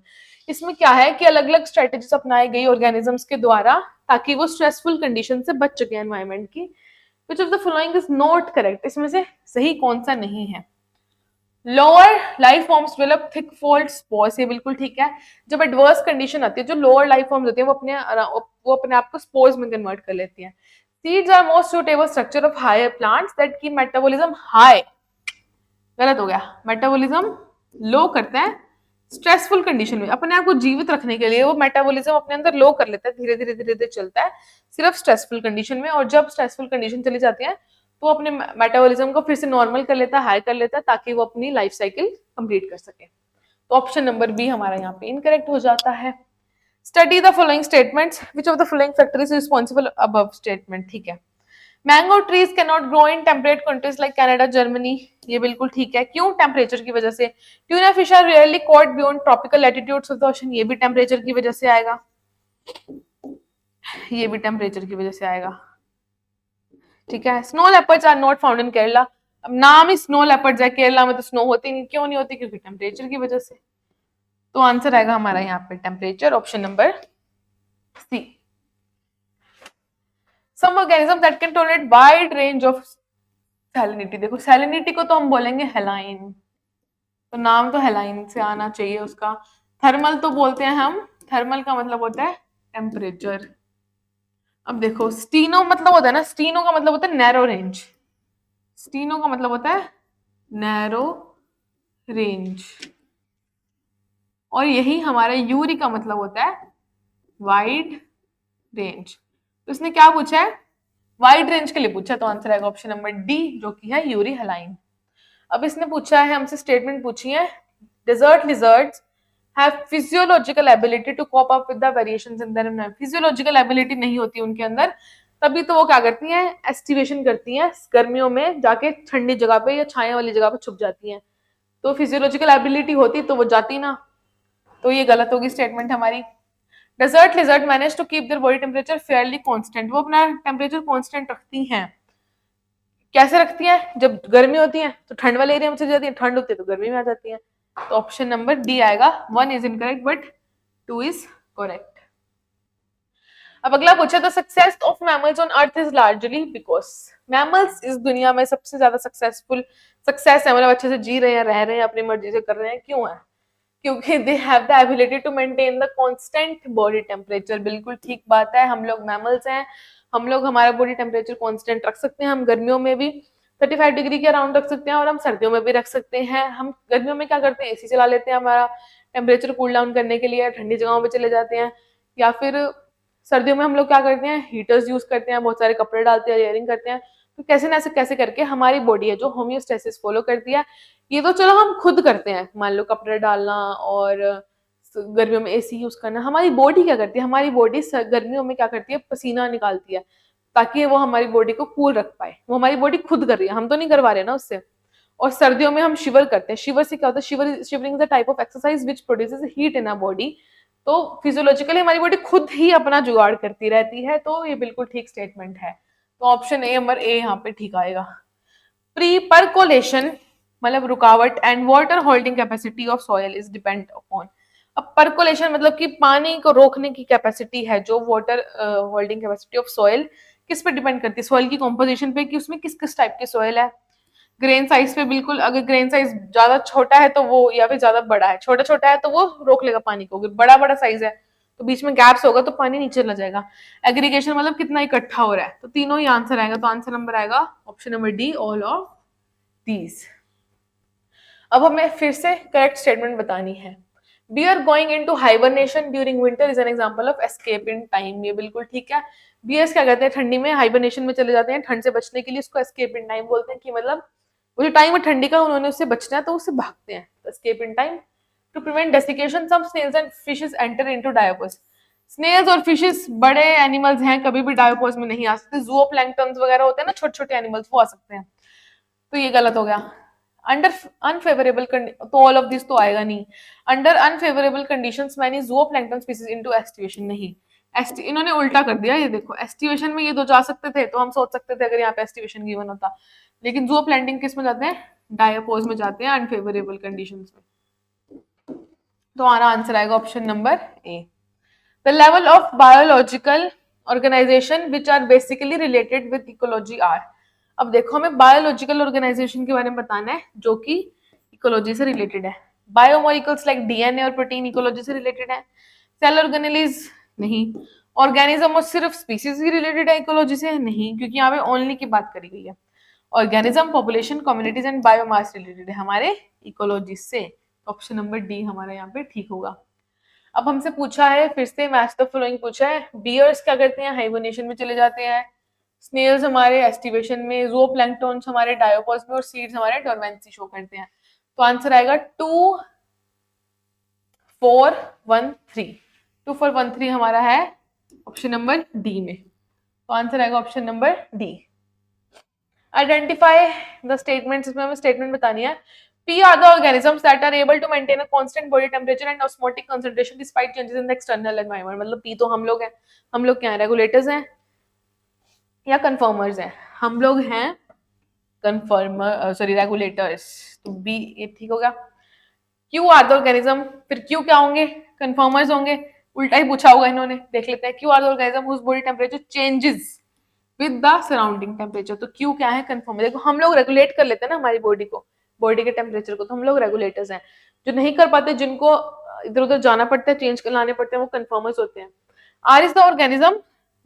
इसमें क्या है कि अलग अलग स्ट्रेटजीज अपनाई गई ऑर्गेनिजम्स के द्वारा ताकि वो स्ट्रेसफुल कंडीशन से बच सके एनवायरनमेंट की। Which of the following is not correct, इसमें से सही कौन सा नहीं है। Lower life forms develop thick fold spores, ये बिल्कुल ठीक है। जब एडवर्स कंडीशन आती है, जो लोअर लाइफ फॉर्म्स होती है वो अपने आप को स्पोर्स में कन्वर्ट कर लेती हैं। Seeds are most suitable structure of higher plants that की मेटाबॉलिज्म हाई, गलत हो गया। मेटाबॉलिज्म लो करते हैं स्ट्रेसफुल कंडीशन में, अपने आप को जीवित रखने के लिए वो मेटाबॉलिज्म अपने अंदर लो कर लेता है, धीरे धीरे धीरे धीरे चलता है सिर्फ स्ट्रेसफुल कंडीशन में। और जब स्ट्रेसफुल कंडीशन चली जाती है तो अपने मेटाबॉलिज्म को फिर से नॉर्मल कर लेता है, हाई कर लेता है, ताकि वो अपनी लाइफ साइकिल कंप्लीट कर सके। तो ऑप्शन नंबर बी हमारा यहाँ पे इनकरेक्ट हो जाता है। Study the following statements, which of the following factor is responsible above statement, ठीक है। Mango trees can not grow in temperate countries like Canada, Germany, ये बिल्कुल ठीक है। क्यों? टेम्परेचर की वजह से। Tuna fish are rarely caught beyond tropical latitudes of the ocean, ये भी टेम्परेचर की वजह से आएगा, ये भी टेम्परेचर की वजह से आएगा, ठीक है। Snow leopards are not found in Kerala, अब नाम ही स्नो लेपर्ड्स है, केरला में तो स्नो होती नहीं, क्यों नहीं होती? क्योंकि टेम्परेचर की वजह से। तो आंसर आएगा हमारा यहाँ पे temperature, option number C. Some organisms that can tolerate wide range of salinity, देखो salinity को तो हम बोलेंगे हेलाइन, तो नाम तो हेलाइन से आना चाहिए उसका। थर्मल तो बोलते हैं हम, थर्मल का मतलब होता है टेम्परेचर। अब देखो स्टीनो मतलब होता है ना, स्टीनो का मतलब होता है नैरो रेंज, स्टीनो का मतलब होता है नैरो रेंज, और यही हमारा यूरी का मतलब होता है वाइड रेंज। तो इसने क्या पूछा है? वाइड रेंज के लिए पूछा, तो आंसर आएगा ऑप्शन नंबर डी, जो कि है यूरी हेलाइन। अब इसने पूछा है हमसे, स्टेटमेंट पूछी है, desert lizards have physiological ability to cope up with the variations in their environment. Physiological ability नहीं होती उनके अंदर, तभी तो वो क्या करती हैं? एस्टिवेशन करती हैं, गर्मियों में जाके ठंडी जगह पे या छाया वाली जगह पे छुप जाती हैं। तो फिजियोलॉजिकल एबिलिटी होती तो वो जाती ना, तो ये गलत होगी स्टेटमेंट हमारी। Desert lizard manage to keep their body temperature fairly constant, वो अपना टेम्परेचर कांस्टेंट रखती हैं। कैसे रखती हैं? जब गर्मी होती है तो ठंड वाले एरिया में चली जाती है, ठंड होती है तो गर्मी में आ जाती है। तो ऑप्शन नंबर डी आएगा, 1 is incorrect but 2 is correct. अब अगला पूछा, the success of mammals on earth is largely because, mammals इस दुनिया में सबसे ज्यादा सक्सेसफुल, सक्सेस है मतलब अच्छे से जी रहे हैं, रह रहे हैं, अपनी मर्जी से कर रहे हैं, क्यों है? क्योंकि they have the ability to maintain the constant body temperature. बिल्कुल ठीक बात है, हम लोग मैमल्स हैं, हम लोग हमारा बॉडी टेम्परेचर कांस्टेंट रख सकते हैं। हम गर्मियों में भी 35 डिग्री के अराउंड रख सकते हैं, और हम सर्दियों में भी रख सकते हैं। हम गर्मियों में क्या करते हैं? एसी चला लेते हैं हमारा टेम्परेचर कूल डाउन करने के लिए, ठंडी जगहों पे चले जाते हैं। या फिर सर्दियों में हम लोग क्या करते हैं? हीटर्स यूज करते हैं, बहुत सारे कपड़े डालते हैं, लेयरिंग करते हैं। तो कैसे ना कैसे करके हमारी बॉडी है जो होम्योस्टेसिस फॉलो करती है। ये तो चलो हम खुद करते हैं, मान लो कपड़े डालना और गर्मियों में एसी यूज करना। हमारी बॉडी क्या करती है? हमारी बॉडी गर्मियों में क्या करती है? पसीना निकालती है, ताकि वो हमारी बॉडी को कूल रख पाए। वो हमारी बॉडी खुद कर रही है, हम तो नहीं करवा रहे ना उससे। और सर्दियों में हम शिवर करते हैं, शिवर से क्या होता है? Shivering is a type of exercise which produces heat in our body. तो फिजियोलॉजिकली हमारी बॉडी खुद ही अपना जुगाड़ करती रहती है। तो ये बिल्कुल ठीक स्टेटमेंट है, तो ऑप्शन ए नंबर ए यहाँ पे ठीक आएगा। प्री परकोलेशन मतलब रुकावट and water holding capacity of soil is depend upon. अब परकोलेशन मतलब कि पानी को रोकने की कैपेसिटी है, जो water holding capacity of soil किस पे डिपेंड करती है? सॉइल की कॉम्पोजिशन पे, कि उसमें किस किस टाइप की सॉइल है। ग्रेन साइज पे, बिल्कुल अगर ग्रेन साइज ज्यादा छोटा है तो वो, या फिर ज्यादा बड़ा है, छोटा छोटा है तो वो रोक लेगा पानी को। बड़ा बड़ा साइज है तो बीच में गैप्स होगा तो पानी नीचे चला जाएगा। एग्रीगेशन मतलब कितना इकट्ठा हो रहा है। तो तीनों ही आंसर आएगा, तो आंसर नंबर आएगा option number D, all of these. अब हमें फिर से करेक्ट स्टेटमेंट बतानी है। Bear going into hibernation during winter is an example of escape in time, ये बिल्कुल ठीक है। बियर्स क्या करते हैं? ठंडी में हाइबरनेशन में चले जाते हैं, ठंड से बचने के लिए। उसको एस्केप इन टाइम बोलते हैं, कि मतलब वो जो टाइम है ठंडी का, उन्होंने उससे बचना है तो उससे भागते हैं, तो escape in time. To prevent desiccation some snails and fishes enter into diapause. Snails और फिशेस बड़े एनिमल्स हैं, कभी भी डायोपोस में नहीं आ सकते। जूओप्लैंक्टन्स वगैरह होते हैं ना, छोटे छोटे एनिमल्स, वो आ सकते हैं। तो ये गलत हो गया। अंडर अनफेवरेबल, तो ऑल ऑफ दिस तो आएगा नहीं। Under unfavourable conditions many zooplankton species into aestivation, नहीं। इन्होंने उल्टा कर दिया, ये देखो एस्टिवेशन में ये दो जा सकते थे, तो हम सोच सकते थे अगर यहाँ पे एस्टिवेशन गिवन होता, लेकिन जो प्लांटिंग किस में जाते हैं, डायपोज में जाते हैं अनफेवरेबल कंडीशंस में। तो हमारा आंसर आएगा option number A. The level of biological organisation which are basically related with ecology are. अब देखो हमें बायोलॉजिकल ऑर्गेनाइजेशन के बारे में बताना है जो कि इकोलॉजी से रिलेटेड है। बायोमोलिक्यूल्स लाइक डीएनए और प्रोटीन इकोलॉजी से रिलेटेड है। सेल ऑर्गेनेलिज नहीं। ऑर्गेनिज्म और सिर्फ स्पीसीज ही रिलेटेड है इकोलॉजी से नहीं, क्योंकि यहाँ पे ओनली की बात करी गई है। Organism, population, communities and biomass related है हमारे इकोलॉजी से। ऑप्शन नंबर डी हमारा यहाँ पे ठीक होगा। अब हमसे पूछा है फिर से मैच द फॉलोइंग पूछा है। बियर्स क्या करते हैं, हाइबरनेशन में चले जाते हैं। स्नेल्स हमारे एस्टिवेशन में, ज़ूओप्लैंक्टन्स हमारे डायोपॉज में, और सीड्स हमारे डोरमेंसी शो करते हैं। तो आंसर आएगा 2 4 1 3। 2 4 1 3 हमारा है ऑप्शन नंबर डी में। तो आंसर आएगा option number D. Identify the statements, इसमें हमें स्टेटमेंट बतानी है। P are the organisms that are able to maintain a constant body temperature and osmotic concentration despite changes in the external environment। मतलब P तो हम लोग हैं, हम लोग क्या है, रेगुलेटर्स हैं या कन्फर्मर्स हैं? हम लोग हैं कन्फर्मर, सॉरी रेगुलेटर्स, तो B ये ठीक होगा। Q are the organism, फिर Q क्या होंगे, कन्फर्मर्स होंगे। उल्टा ही पूछा होगा इन्होंने, देख लेते हैं। Q are the organism whose body temperature changes with the surrounding temperature। तो Q क्या है, कन्फर्मर। देखो हम लोग रेगुलेट कर लेते हैं ना हमारी बॉडी को, बॉडी के टेम्परेचर को, तो हम लोग रेगुलेटर्स हैं। जो नहीं कर पाते, जिनको इधर उधर जाना पड़ता है, चेंज लाने पड़ते हैं, वो कन्फर्मर्स होते हैं। R is the organism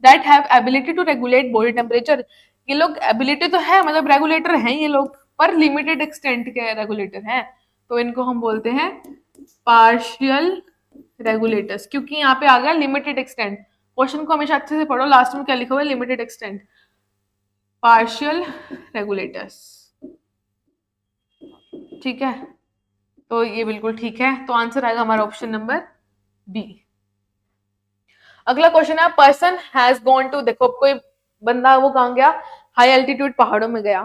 that have ability to regulate body temperature. ये लोग एबिलिटी तो है, मतलब रेगुलेटर हैं ये लोग, पर लिमिटेड एक्सटेंट के रेगुलेटर हैं, तो इनको हम बोलते हैं पार्शियल रेगुलेटर्स। क्योंकि यहाँ पे आ गया लिमिटेड एक्सटेंट। क्वेश्चन को हमेशा अच्छे से पढ़ो, लास्ट में क्या लिखा हुआ है, लिमिटेड एक्सटेंट, पार्शियल रेगुलेटर्स। ठीक है, तो ये बिल्कुल ठीक है। तो आंसर आएगा हमारा ऑप्शन नंबर बी। अगला क्वेश्चन है, पर्सन हैज गॉन टू, देखो कोई बंदा वो कहाँ गया, हाई एल्टीट्यूड पहाड़ों में गया।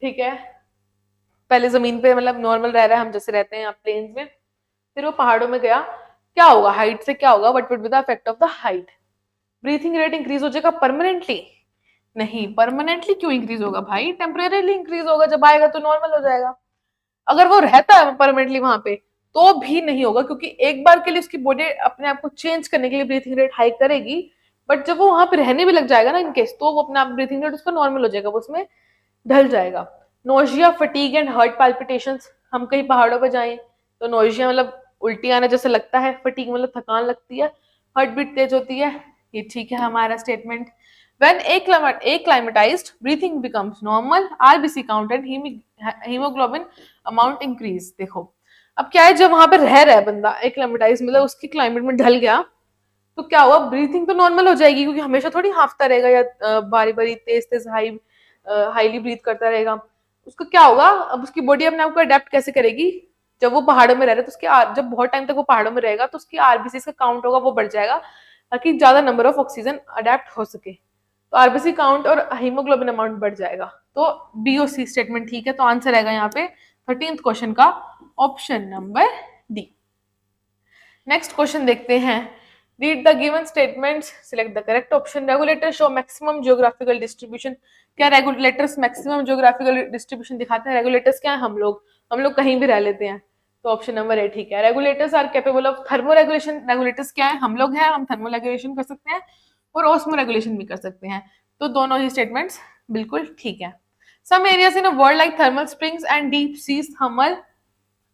ठीक है, पहले जमीन पे मतलब नॉर्मल रह रहा है, हम जैसे रहते हैं प्लेन्स में, फिर वो पहाड़ों में गया। क्या होगा हाइट से, क्या होगा, what would be the effect of the height? Breathing rate increase हो जाएगा परमानेंटली? नहीं, परमानेंटली क्यों इंक्रीज होगा भाई, टेम्परेरीली इंक्रीज होगा, जब आएगा तो नॉर्मल हो जाएगा। अगर वो रहता है परमानेंटली वहां पे तो भी नहीं होगा, क्योंकि एक बार के लिए उसकी बॉडी अपने आप को चेंज करने के लिए ब्रीथिंग रेट हाई करेगी, बट जब वो वहां पे रहने भी लग जाएगा ना इनकेस, तो वो अपना आप ब्रीथिंग रेट उसका नॉर्मल हो जाएगा, वो उसमें ढल जाएगा। Nausea, fatigue and heart palpitations, हम कहीं पहाड़ों पर जाएं तो नोजिया मतलब उल्टी आना जैसे लगता है, फटीग मतलब थकान लगती है, हार्ट बीट तेज होती है। ये ठीक है हमारा statement. When acclimatized, breathing becomes normal, RBC count and hemoglobin amount increase। देखो अब क्या है, जब वहां पे रह रहा है बंदा, एक्लामेटाइज मतलब उसकी क्लाइमेट में ढल गया, तो क्या हुआ, ब्रीथिंग तो नॉर्मल हो जाएगी, क्योंकि हमेशा थोड़ी हाफता रहेगा या बारी बारी तेज तेज हाईली ब्रीथ करता रहेगा। उसको क्या होगा, अब उसकी बॉडी अपने आप को अडेप्ट कैसे करेगी, जब वो पहाड़ों में रह रहा है तो उसके जब बहुत टाइम तक वो पहाड़ों में रहेगा तो उसकी आरबीसी का काउंट होगा वो बढ़ जाएगा, ताकि ज्यादा नंबर ऑफ ऑक्सीजन अडेप्ट हो सके, तो आरबीसी काउंट और हीमोग्लोबिन अमाउंट बढ़ जाएगा। तो बी और सी स्टेटमेंट ठीक है। तो आंसर आएगा यहाँ पे 13th क्वेश्चन का option number D. Next question देखते हैं। Read the given statements, select the correct option. Regulator show maximum geographical distribution. क्या रेगुलेटर्स मैक्सिमम जियोग्राफिकल डिस्ट्रीब्यूशन दिखाते हैं? रेगुलेटर्स क्या है, हम लोग कहीं भी रह लेते हैं, तो ऑप्शन नंबर ए ठीक है। Regulators are capable of thermo regulation. Regulators क्या है, हम लोग हैं, हम थर्मो रेगुलेशन कर सकते हैं और ऑस्मो रेगुलेशन भी कर सकते हैं, तो दोनों ही स्टेटमेंट्स बिल्कुल ठीक है। Some areas in a world like thermal springs and deep sea thermal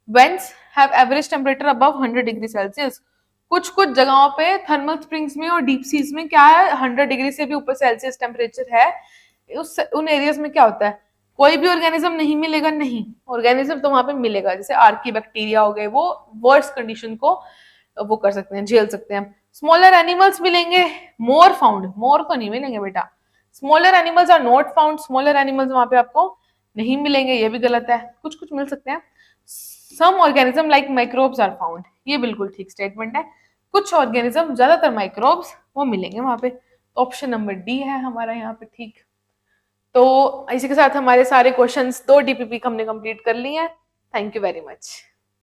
vents have average temperature above 100 degree Celsius. कुछ कुछ जगहों पे थर्मल स्प्रिंग्स में और डीप सीज में क्या है, 100 डिग्री से भी ऊपर सेल्सियस टेम्परेचर है। उन एरियाज में क्या होता है, कोई भी ऑर्गेनिज्म नहीं मिलेगा, नहीं, ऑर्गेनिज्म तो वहां पे मिलेगा, जैसे आर्की बैक्टीरिया हो गए, वो वर्स्ट कंडीशन को वो कर सकते हैं, झेल सकते हैं। स्मॉलर एनिमल्स मिलेंगे, मोर फाउंड, मोर को नहीं मिलेंगे बेटा, smaller animals are not found, smaller animals वहां पे आपको नहीं मिलेंगे, ये भी गलत है, कुछ कुछ मिल सकते हैं। Some organism like microbes are found, ये बिल्कुल ठीक स्टेटमेंट है, कुछ ऑर्गेनिज्म, ज्यादातर माइक्रोब्स वो मिलेंगे वहां पे, ऑप्शन नंबर डी है हमारा यहाँ पे ठीक। तो इसी के साथ हमारे सारे क्वेश्चंस 2 डीपीपी हमने कंप्लीट कर लिए हैं। Thank you very much.